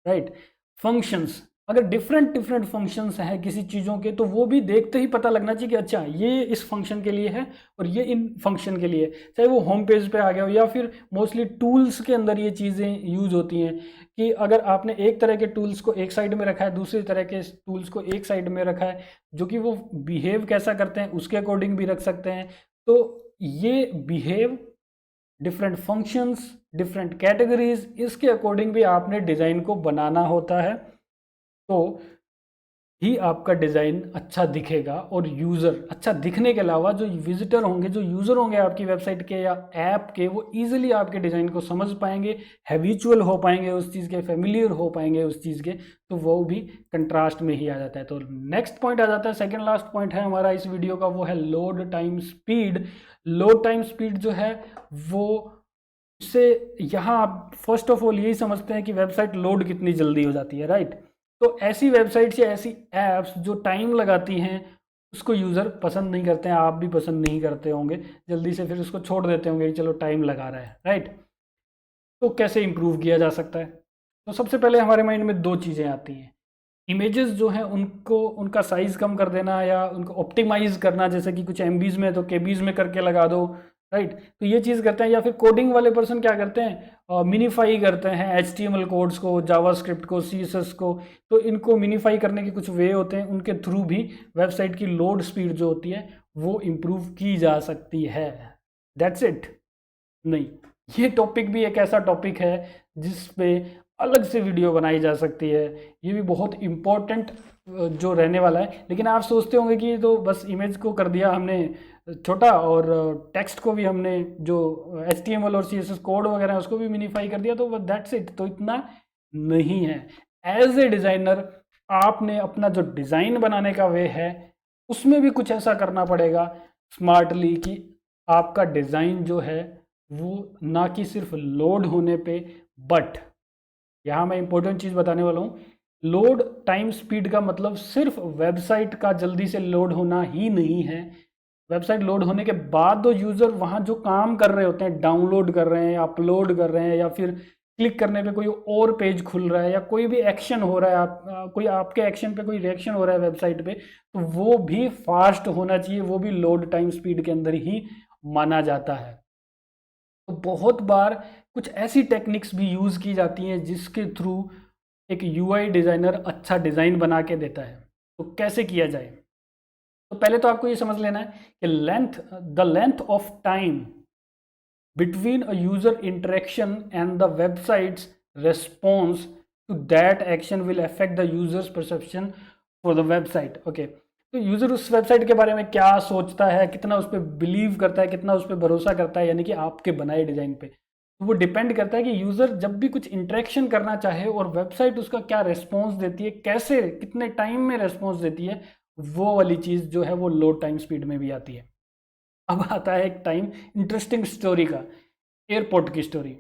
Speaker 1: राइट। फंक्शंस, अगर डिफरेंट डिफरेंट फंक्शंस हैं किसी चीज़ों के, तो वो भी देखते ही पता लगना चाहिए कि अच्छा ये इस फंक्शन के लिए है और ये इन फंक्शन के लिए, चाहे वो होम पेज पे आ गया हो या फिर मोस्टली टूल्स के अंदर ये चीज़ें यूज होती हैं कि अगर आपने एक तरह के टूल्स को एक साइड में रखा है, दूसरी तरह के टूल्स को एक साइड में रखा है, जो कि वो बिहेव कैसा करते हैं उसके अकॉर्डिंग भी रख सकते हैं। तो ये behave, different functions, different categories, इसके अकॉर्डिंग भी आपने डिज़ाइन को बनाना होता है, तो ही आपका डिज़ाइन अच्छा दिखेगा। और यूज़र, अच्छा दिखने के अलावा जो विजिटर होंगे, जो यूज़र होंगे आपकी वेबसाइट के या ऐप के, वो ईजिली आपके डिज़ाइन को समझ पाएंगे, हैबिचुअल हो पाएंगे उस चीज़ के, फेमिलियर हो पाएंगे उस चीज़ के, तो वो भी कंट्रास्ट में ही आ जाता है। तो नेक्स्ट पॉइंट आ जाता है, सेकेंड लास्ट पॉइंट है हमारा इस वीडियो का, वो है load time speed. Load time speed जो है वो, इससे यहाँ आप फर्स्ट ऑफ ऑल यही समझते हैं कि वेबसाइट लोड कितनी जल्दी हो जाती है, राइट। तो ऐसी वेबसाइट्स या ऐसी ऐप्स जो टाइम लगाती हैं उसको यूज़र पसंद नहीं करते हैं, आप भी पसंद नहीं करते होंगे, जल्दी से फिर उसको छोड़ देते होंगे कि चलो टाइम लगा रहा है, राइट। तो कैसे इम्प्रूव किया जा सकता है? तो सबसे पहले हमारे माइंड में दो चीज़ें आती हैं। इमेजेस जो हैं उनको, उनका साइज़ कम कर देना या उनको ऑप्टिमाइज़ करना, जैसे कि कुछ एमबीज़ में तो केबीज़ में करके लगा दो, राइट। तो ये चीज़ करते हैं। या फिर कोडिंग वाले पर्सन क्या करते हैं, मिनीफाई करते हैं एचटीएमएल कोड्स को, जावास्क्रिप्ट को, सीएसएस को। तो इनको मिनीफाई करने के कुछ वे होते हैं, उनके थ्रू भी वेबसाइट की लोड स्पीड जो होती है वो इम्प्रूव की जा सकती है। That's it. नहीं, ये टॉपिक भी एक ऐसा टॉपिक है जिस पे अलग से वीडियो बनाई जा सकती है। ये भी बहुत इम्पोर्टेंट जो रहने वाला है। लेकिन आप सोचते होंगे कि ये तो बस इमेज को कर दिया हमने छोटा, और टेक्स्ट को भी हमने जो HTML और CSS कोड वगैरह है उसको भी मिनीफाई कर दिया, तो दैट्स इट, तो इतना नहीं है। एज ए डिज़ाइनर आपने अपना जो डिज़ाइन बनाने का वे है उसमें भी कुछ ऐसा करना पड़ेगा स्मार्टली कि आपका डिज़ाइन जो है वो ना कि सिर्फ लोड होने पे, बट यहाँ मैं इंपॉर्टेंट चीज़ बताने वाला हूँ, लोड टाइम स्पीड का मतलब सिर्फ वेबसाइट का जल्दी से लोड होना ही नहीं है। वेबसाइट लोड होने के बाद तो यूज़र वहाँ जो काम कर रहे होते हैं, डाउनलोड कर रहे हैं, अपलोड कर रहे हैं, या फिर क्लिक करने पे कोई और पेज खुल रहा है, या कोई भी एक्शन हो रहा है, कोई आपके एक्शन पे कोई रिएक्शन हो रहा है वेबसाइट पे, तो वो भी फास्ट होना चाहिए, वो भी लोड टाइम स्पीड के अंदर ही माना जाता है। तो बहुत बार कुछ ऐसी टेक्निक्स भी यूज़ की जाती हैं जिसके थ्रू एक UI डिज़ाइनर अच्छा डिज़ाइन बना के देता है। तो कैसे किया जाए? तो पहले तो आपको ये समझ लेना है कि the length of time between a user interaction and the website's response to that action will affect the user's perception for the website. Okay, तो यूज़र उस वेबसाइट के बारे में क्या सोचता है, कितना उस पर बिलीव करता है, कितना उस पर भरोसा करता है, यानी कि आपके बनाए डिज़ाइन पे, तो वो डिपेंड करता है कि यूज़र जब भी कुछ इंटरेक्शन करना चाहे और वेबसाइट उसका क्या रिस्पॉन्स देती है, कैसे कितने टाइम में रिस्पॉन्स देती है, वो वाली चीज़ जो है वो लो टाइम स्पीड में भी आती है। अब आता है एक टाइम इंटरेस्टिंग स्टोरी का, एयरपोर्ट की स्टोरी,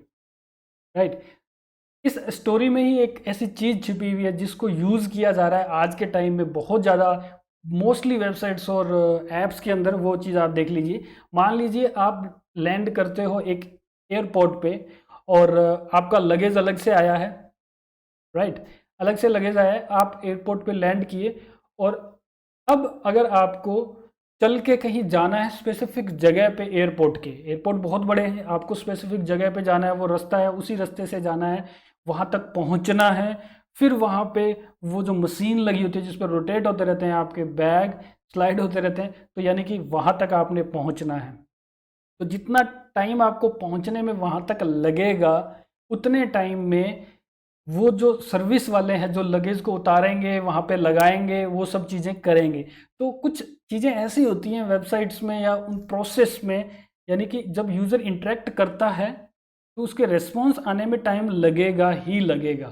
Speaker 1: राइट। इस स्टोरी में ही एक ऐसी चीज़ छिपी हुई है जिसको यूज़ किया जा रहा है आज के टाइम में बहुत ज़्यादा, मोस्टली वेबसाइट्स और ऐप्स के अंदर। वो चीज़ आप देख लीजिए। मान लीजिए आप लैंड करते हो एक एयरपोर्ट पे और आपका लगेज अलग से आया है, राइट, अलग से लगेज आया है, आप एयरपोर्ट पे लैंड किए, और अब अगर आपको चल के कहीं जाना है स्पेसिफिक जगह पे, एयरपोर्ट बहुत बड़े हैं, आपको स्पेसिफिक जगह पे जाना है, वो रास्ता है उसी रास्ते से जाना है, वहाँ तक पहुँचना है, फिर वहाँ पे वो जो मशीन लगी होती है जिस पर रोटेट होते रहते हैं आपके बैग, स्लाइड होते रहते हैं, तो यानी कि वहाँ तक आपने पहुँचना है। तो जितना टाइम आपको पहुँचने में वहाँ तक लगेगा, उतने टाइम में वो जो सर्विस वाले हैं जो लगेज को उतारेंगे, वहाँ पे लगाएंगे, वो सब चीज़ें करेंगे। तो कुछ चीज़ें ऐसी होती हैं वेबसाइट्स में या उन प्रोसेस में, यानी कि जब यूज़र इंटरेक्ट करता है तो उसके रिस्पॉन्स आने में टाइम लगेगा ही लगेगा।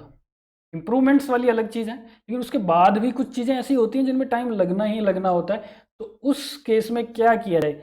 Speaker 1: इम्प्रूवमेंट्स वाली अलग चीज़ है, लेकिन उसके बाद भी कुछ चीज़ें ऐसी होती हैं जिनमें टाइम लगना ही लगना होता है। तो उस केस में क्या किया जाए?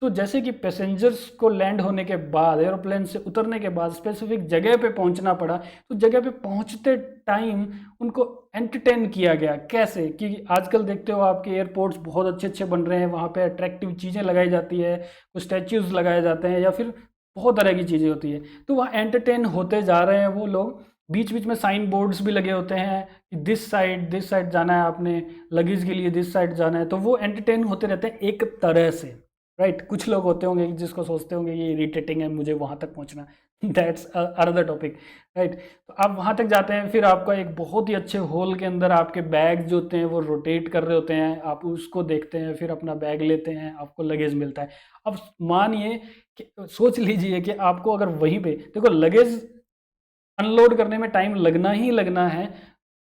Speaker 1: तो जैसे कि पैसेंजर्स को लैंड होने के बाद, एरोप्लेन से उतरने के बाद स्पेसिफिक जगह पे पहुंचना पड़ा, तो जगह पे पहुंचते टाइम उनको एंटरटेन किया गया। कैसे? कि आजकल देखते हो आपके एयरपोर्ट्स बहुत अच्छे अच्छे बन रहे हैं, वहाँ पे अट्रैक्टिव चीज़ें लगाई जाती है, कुछ स्टैच्यूज़ लगाए जाते हैं, या फिर बहुत तरह की चीज़ें होती है, तो वहाँ एंटरटेन होते जा रहे हैं वो लोग। बीच बीच में साइन बोर्ड्स भी लगे होते हैं कि दिस साइड जाना है, आपने लगेज के लिए दिस साइड जाना है, तो वो एंटरटेन होते रहते हैं एक तरह से, राइट। कुछ लोग होते होंगे जिसको सोचते होंगे ये इरिटेटिंग है, मुझे वहाँ तक पहुँचना, दैट्स अनदर टॉपिक, राइट। तो आप वहाँ तक जाते हैं, फिर आपका एक बहुत ही अच्छे हॉल के अंदर आपके बैग जो होते हैं वो रोटेट कर रहे होते हैं, आप उसको देखते हैं, फिर अपना बैग लेते हैं, आपको लगेज मिलता है। अब मानिए कि, सोच लीजिए कि आपको अगर वहीं पे, देखो लगेज अनलोड करने में टाइम लगना ही लगना है,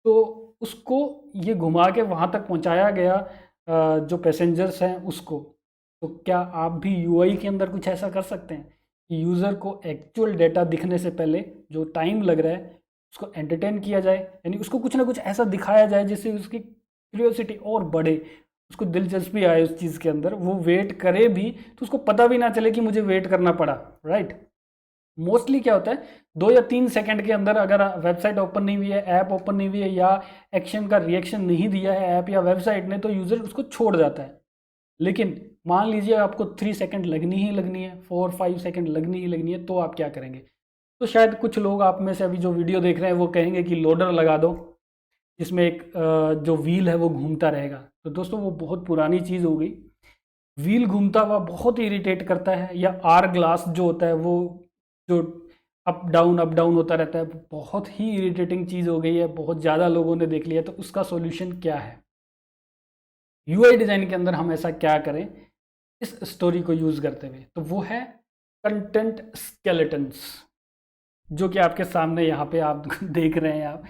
Speaker 1: तो उसको ये घुमा के वहाँ तक पहुँचाया गया जो पैसेंजर्स हैं उसको। तो क्या आप भी यूआई के अंदर कुछ ऐसा कर सकते हैं कि यूज़र को एक्चुअल डेटा दिखने से पहले जो टाइम लग रहा है उसको एंटरटेन किया जाए, यानी उसको कुछ ना कुछ ऐसा दिखाया जाए जिससे उसकी क्यूरियोसिटी और बढ़े, उसको दिलचस्पी आए उस चीज़ के अंदर, वो वेट करे भी तो उसको पता भी ना चले कि मुझे वेट करना पड़ा, राइट। मोस्टली क्या होता है, 2 या 3 सेकंड के अंदर अगर वेबसाइट ओपन नहीं हुई है, ऐप ओपन नहीं हुई है, या एक्शन का रिएक्शन नहीं दिया है ऐप या वेबसाइट ने, तो यूज़र उसको छोड़ जाता है। लेकिन मान लीजिए आपको 3 सेकंड लगनी ही लगनी है, 4-5 सेकंड लगनी ही लगनी है, तो आप क्या करेंगे? तो शायद कुछ लोग आप में से अभी जो वीडियो देख रहे हैं वो कहेंगे कि लोडर लगा दो, जिसमें एक जो व्हील है वो घूमता रहेगा। तो दोस्तों वो बहुत पुरानी चीज़ हो गई। व्हील घूमता हुआ बहुत इरिटेट करता है, या आर ग्लास जो होता है वो जो अप डाउन होता रहता है, बहुत ही इरिटेटिंग चीज़ हो गई है, बहुत ज़्यादा लोगों ने देख लिया। तो उसका सॉल्यूशन क्या है? यूआई डिज़ाइन के अंदर हम ऐसा क्या करें इस स्टोरी को यूज़ करते हुए? तो वो है कंटेंट स्केलेटन्स। जो कि आपके सामने यहाँ पे आप देख रहे हैं। आप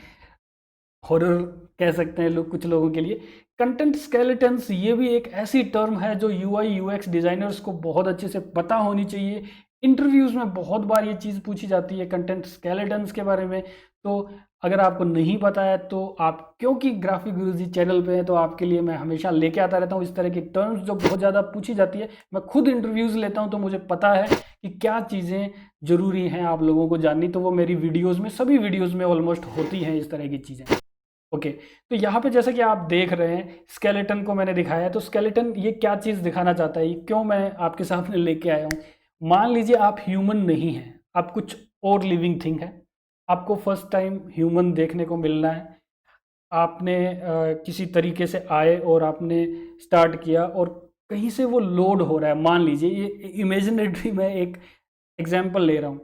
Speaker 1: हॉरर कह सकते हैं लोग कुछ लोगों के लिए। कंटेंट स्केलेटन्स ये भी एक ऐसी टर्म है जो यूआई यूएक्स डिज़ाइनर्स को बहुत अच्छे से पता होनी चाहिए। इंटरव्यूज़ में बहुत बार ये चीज़ पूछी जाती है कंटेंट स्केलेटन्स के बारे में। तो अगर आपको नहीं पता है तो आप, क्योंकि ग्राफिक गुरुजी चैनल पे है, तो आपके लिए मैं हमेशा लेके आता रहता हूँ इस तरह की टर्म्स जो बहुत ज़्यादा पूछी जाती है। मैं खुद इंटरव्यूज़ लेता हूँ तो मुझे पता है कि क्या चीज़ें ज़रूरी हैं आप लोगों को जाननी, तो वो मेरी वीडियोज़ में, सभी वीडियोज़ में ऑलमोस्ट होती हैं इस तरह की चीज़ें। ओके, तो यहाँ पे जैसे कि आप देख रहे हैं स्केलेटन को मैंने दिखाया है। तो स्केलेटन ये क्या चीज़ दिखाना चाहता है, ये क्यों मैं आपके सामने लेके आया हूँ। मान लीजिए आप ह्यूमन नहीं हैं, आप कुछ और लिविंग थिंग है, आपको फर्स्ट टाइम ह्यूमन देखने को मिलना है। आपने किसी तरीके से आए और आपने स्टार्ट किया और कहीं से वो लोड हो रहा है। मान लीजिए ये इमेजिनेटरी मैं एक एग्जांपल ले रहा हूँ।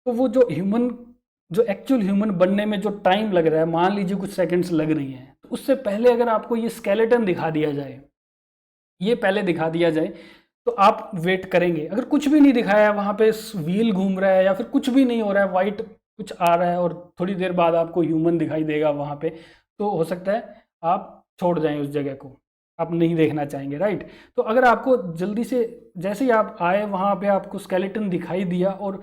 Speaker 1: तो वो जो एक्चुअल ह्यूमन बनने में जो टाइम लग रहा है, मान लीजिए कुछ सेकंड्स लग रही हैं, तो उससे पहले अगर आपको ये स्केलेटन दिखा दिया जाए, ये पहले दिखा दिया जाए, तो आप वेट करेंगे। अगर कुछ भी नहीं दिखाया है, वहाँ पे व्हील घूम रहा है या फिर कुछ भी नहीं हो रहा है, वाइट कुछ आ रहा है और थोड़ी देर बाद आपको ह्यूमन दिखाई देगा वहाँ पे, तो हो सकता है आप छोड़ जाएं उस जगह को, आप नहीं देखना चाहेंगे, राइट। तो अगर आपको जल्दी से, जैसे ही आप आए वहाँ पे आपको स्केलेटन दिखाई दिया और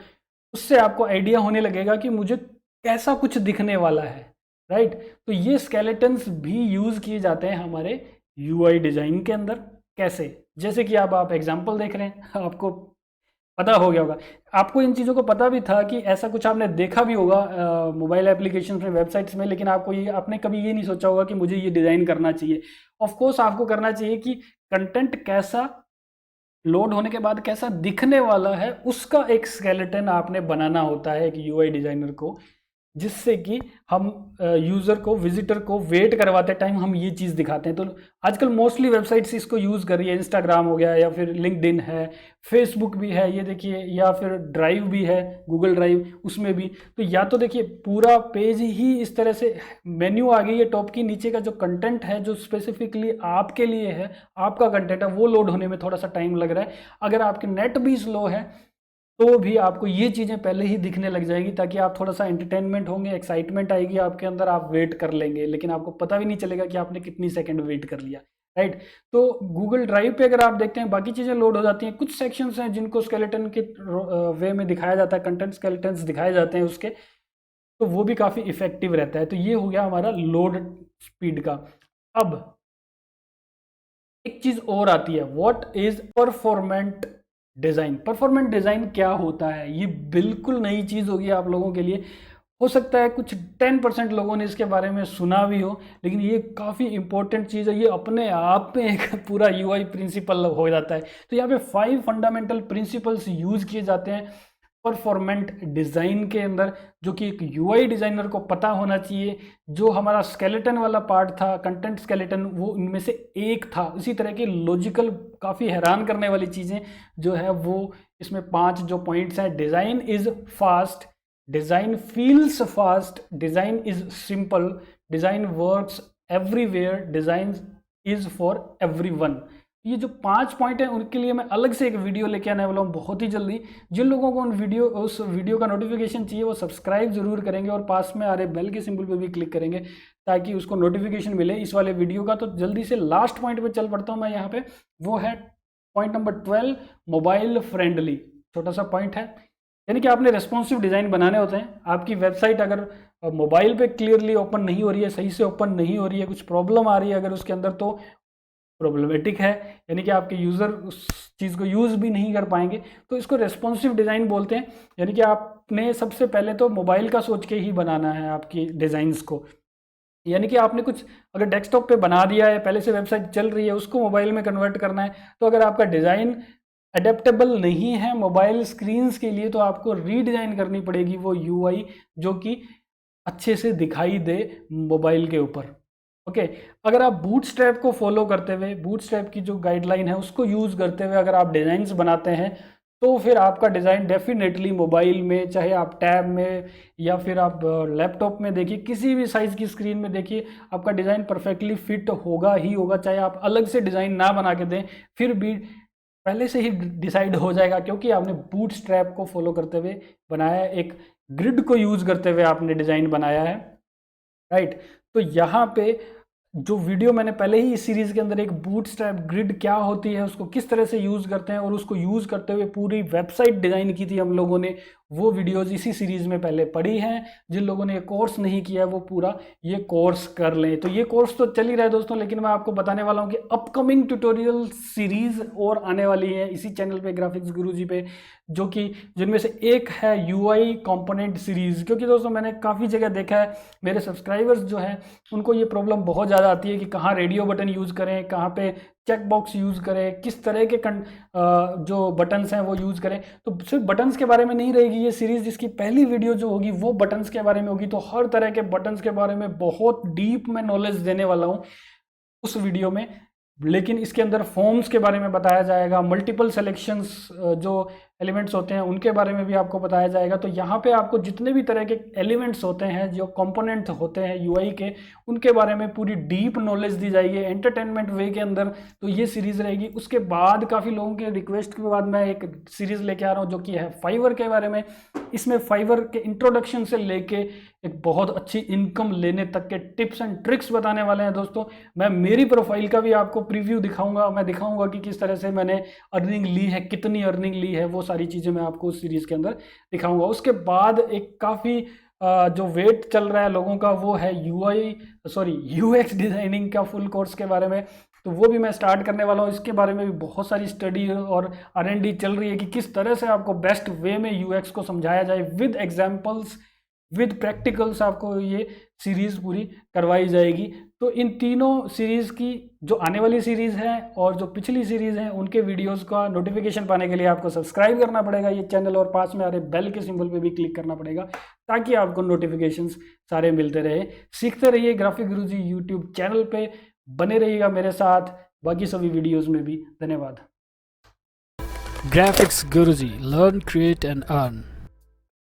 Speaker 1: उससे आपको आइडिया होने लगेगा कि मुझे कैसा कुछ दिखने वाला है, राइट। तो ये स्केलेटन्स भी यूज़ किए जाते हैं हमारे यूआई डिज़ाइन के अंदर। कैसे, जैसे कि अब आप एग्जांपल देख रहे हैं, आपको पता हो गया होगा, आपको इन चीज़ों को पता भी था कि ऐसा कुछ आपने देखा भी होगा मोबाइल एप्लीकेशन में, वेबसाइट्स में, लेकिन आपने कभी ये नहीं सोचा होगा कि मुझे ये डिज़ाइन करना चाहिए। ऑफ कोर्स आपको करना चाहिए कि कंटेंट कैसा लोड होने के बाद कैसा दिखने वाला है, उसका एक स्केलेटन आपने बनाना होता है एक यूआई डिज़ाइनर को, जिससे कि हम यूज़र को, विजिटर को वेट करवाते टाइम हम ये चीज़ दिखाते हैं। तो आजकल मोस्टली वेबसाइट्स इसको यूज़ कर रही है, इंस्टाग्राम हो गया या फिर लिंक्डइन है, फेसबुक भी है, ये देखिए, या फिर ड्राइव भी है, गूगल ड्राइव, उसमें भी। तो या तो देखिए पूरा पेज ही इस तरह से मेन्यू आ गई है टॉप की, नीचे का जो कंटेंट है जो स्पेसिफिकली आपके लिए है, आपका कंटेंट है, वो लोड होने में थोड़ा सा टाइम लग रहा है। अगर आपके नेट भी स्लो है तो भी आपको ये चीज़ें पहले ही दिखने लग जाएगी, ताकि आप थोड़ा सा एंटरटेनमेंट होंगे, एक्साइटमेंट आएगी आपके अंदर, आप वेट कर लेंगे, लेकिन आपको पता भी नहीं चलेगा कि आपने कितनी सेकंड वेट कर लिया, राइट। तो गूगल ड्राइव पे अगर आप देखते हैं बाकी चीज़ें लोड हो जाती हैं, कुछ सेक्शंस हैं जिनको स्केलेटन के वे में दिखाया जाता है, कंटेंट स्केलेटन्स दिखाए जाते हैं उसके, तो वो भी काफ़ी इफेक्टिव रहता है। तो ये हो गया हमारा लोड स्पीड का। अब एक चीज़ और आती है, what is performant design. Performant design क्या होता है, ये बिल्कुल नई चीज़ होगी आप लोगों के लिए। हो सकता है कुछ 10% लोगों ने इसके बारे में सुना भी हो, लेकिन ये काफ़ी इंपॉर्टेंट चीज़ है, ये अपने आप में एक पूरा यूआई प्रिंसिपल हो जाता है। तो यहाँ पे 5 फंडामेंटल प्रिंसिपल्स यूज़ किए जाते हैं परफॉर्मेंट डिज़ाइन के अंदर, जो कि एक यूआई डिज़ाइनर को पता होना चाहिए। जो हमारा स्केलेटन वाला पार्ट था, कंटेंट स्केलेटन, वो इनमें से एक था। इसी तरह की लॉजिकल, काफ़ी हैरान करने वाली चीज़ें जो है वो इसमें 5 जो पॉइंट्स हैं, design is fast, design feels fast, design is simple, design works everywhere, design is for everyone. ये जो 5 पॉइंट हैं उनके लिए मैं अलग से एक वीडियो लेके आने वाला हूँ बहुत ही जल्दी। जिन लोगों को उस वीडियो का नोटिफिकेशन चाहिए वो सब्सक्राइब जरूर करेंगे और पास में आ रहे बेल के सिंबल पे भी क्लिक करेंगे ताकि उसको नोटिफिकेशन मिले इस वाले वीडियो का। तो जल्दी से लास्ट पॉइंट पे चल पड़ता हूँ मैं यहाँ पे, वो है पॉइंट नंबर 12, मोबाइल फ्रेंडली। छोटा सा पॉइंट है, यानी कि आपने रेस्पॉन्सिव डिज़ाइन बनाने होते हैं। आपकी वेबसाइट अगर मोबाइल पे क्लियरली ओपन नहीं हो रही है, सही से ओपन नहीं हो रही है, कुछ प्रॉब्लम आ रही है अगर उसके अंदर, तो प्रॉब्लमेटिक है, यानी कि आपके यूज़र उस चीज़ को यूज़ भी नहीं कर पाएंगे। तो इसको रेस्पॉन्सिव डिज़ाइन बोलते हैं। यानी कि आपने सबसे पहले तो मोबाइल का सोच के ही बनाना है आपकी डिज़ाइंस को। यानी कि आपने कुछ अगर डेस्कटॉप पे बना दिया है, पहले से वेबसाइट चल रही है, उसको मोबाइल में कन्वर्ट करना है, तो अगर आपका डिज़ाइन अडेप्टेबल नहीं है मोबाइल स्क्रीन्स के लिए, तो आपको रीडिज़ाइन करनी पड़ेगी वो यूआई, जो कि अच्छे से दिखाई दे मोबाइल के ऊपर। ओके, अगर आप बूटस्ट्रैप को फॉलो करते हुए, बूटस्ट्रैप की जो गाइडलाइन है उसको यूज़ करते हुए अगर आप डिज़ाइंस बनाते हैं, तो फिर आपका डिज़ाइन डेफिनेटली मोबाइल में, चाहे आप टैब में या फिर आप लैपटॉप में देखिए, किसी भी साइज़ की स्क्रीन में देखिए, आपका डिज़ाइन परफेक्टली फिट होगा ही होगा। चाहे आप अलग से डिज़ाइन ना बना के दें, फिर भी पहले से ही डिसाइड हो जाएगा, क्योंकि आपने बूटस्ट्रैप को फॉलो करते हुए बनाया है, एक ग्रिड को यूज़ करते हुए आपने डिज़ाइन बनाया है, राइट। तो यहाँ पे जो वीडियो मैंने पहले ही इस सीरीज़ के अंदर एक बूटस्ट्रैप ग्रिड क्या होती है, उसको किस तरह से यूज़ करते हैं और उसको यूज़ करते हुए पूरी वेबसाइट डिज़ाइन की थी हम लोगों ने, वो वीडियोज़ इसी सीरीज़ में पहले पढ़ी हैं। जिन लोगों ने ये कोर्स नहीं किया है वो पूरा ये कोर्स कर लें। तो ये कोर्स तो चल ही रहा है दोस्तों, लेकिन मैं आपको बताने वाला हूँ कि अपकमिंग ट्यूटोरियल सीरीज़ और आने वाली है इसी चैनल पे, ग्राफिक्स गुरुजी पे, जो कि जिनमें से एक है UI कंपोनेंट सीरीज़। क्योंकि दोस्तों मैंने काफ़ी जगह देखा है, मेरे सब्सक्राइबर्स जो हैं उनको ये प्रॉब्लम बहुत ज़्यादा आती है कि कहाँ रेडियो बटन यूज़ करें, कहाँ पे चेक बॉक्स यूज़ करें, किस तरह के जो बटन्स हैं वो यूज़ करें। तो सिर्फ बटन्स के बारे में नहीं रहेगी ये सीरीज़, जिसकी पहली वीडियो जो होगी वो बटन्स के बारे में होगी। तो हर तरह के बटन्स के बारे में बहुत डीप में नॉलेज देने वाला हूँ उस वीडियो में। लेकिन इसके अंदर फॉर्म्स के बारे में बताया जाएगा, मल्टीपल सेलेक्शंस जो एलिमेंट्स होते हैं उनके बारे में भी आपको बताया जाएगा। तो यहाँ पे आपको जितने भी तरह के एलिमेंट्स होते हैं, जो कंपोनेंट होते हैं UI के, उनके बारे में पूरी डीप नॉलेज दी जाएगी एंटरटेनमेंट वे के अंदर। तो ये सीरीज़ रहेगी। उसके बाद काफ़ी लोगों के रिक्वेस्ट के बाद मैं एक सीरीज़ लेके आ रहा हूँ जो कि है फाइवर के बारे में। इसमें फाइवर के इंट्रोडक्शन से लेके एक बहुत अच्छी इनकम लेने तक के टिप्स एंड ट्रिक्स बताने वाले हैं दोस्तों। मैं मेरी प्रोफाइल का भी आपको प्रीव्यू दिखाऊंगा, मैं दिखाऊंगा कि किस तरह से मैंने अर्निंग ली है, कितनी अर्निंग ली है, वो सारी चीज़ें मैं आपको उस सीरीज़ के अंदर दिखाऊंगा। उसके बाद एक काफ़ी जो वेट चल रहा है लोगों का वो है UX डिज़ाइनिंग का फुल कोर्स के बारे में। तो वो भी मैं स्टार्ट करने वाला हूँ। इसके बारे में भी बहुत सारी स्टडी और R&D चल रही है कि किस तरह से आपको बेस्ट वे में UX को समझाया जाए, विद एग्जाम्पल्स, विद प्रैक्टिकल्स आपको ये सीरीज़ पूरी करवाई जाएगी। तो इन तीनों सीरीज़ की जो आने वाली सीरीज़ है और जो पिछली सीरीज़ है उनके वीडियोस का नोटिफिकेशन पाने के लिए आपको सब्सक्राइब करना पड़ेगा ये चैनल, और पास में आ रहे बेल के सिंबल पे भी क्लिक करना पड़ेगा ताकि आपको नोटिफिकेशंस सारे मिलते रहे। सीखते रहिए ग्राफिक गुरुजी यूट्यूब चैनल पे, बने रहिएगा मेरे साथ बाकी सभी वीडियोज़ में भी। धन्यवाद।
Speaker 2: Graphics Guruji, learn, create and earn.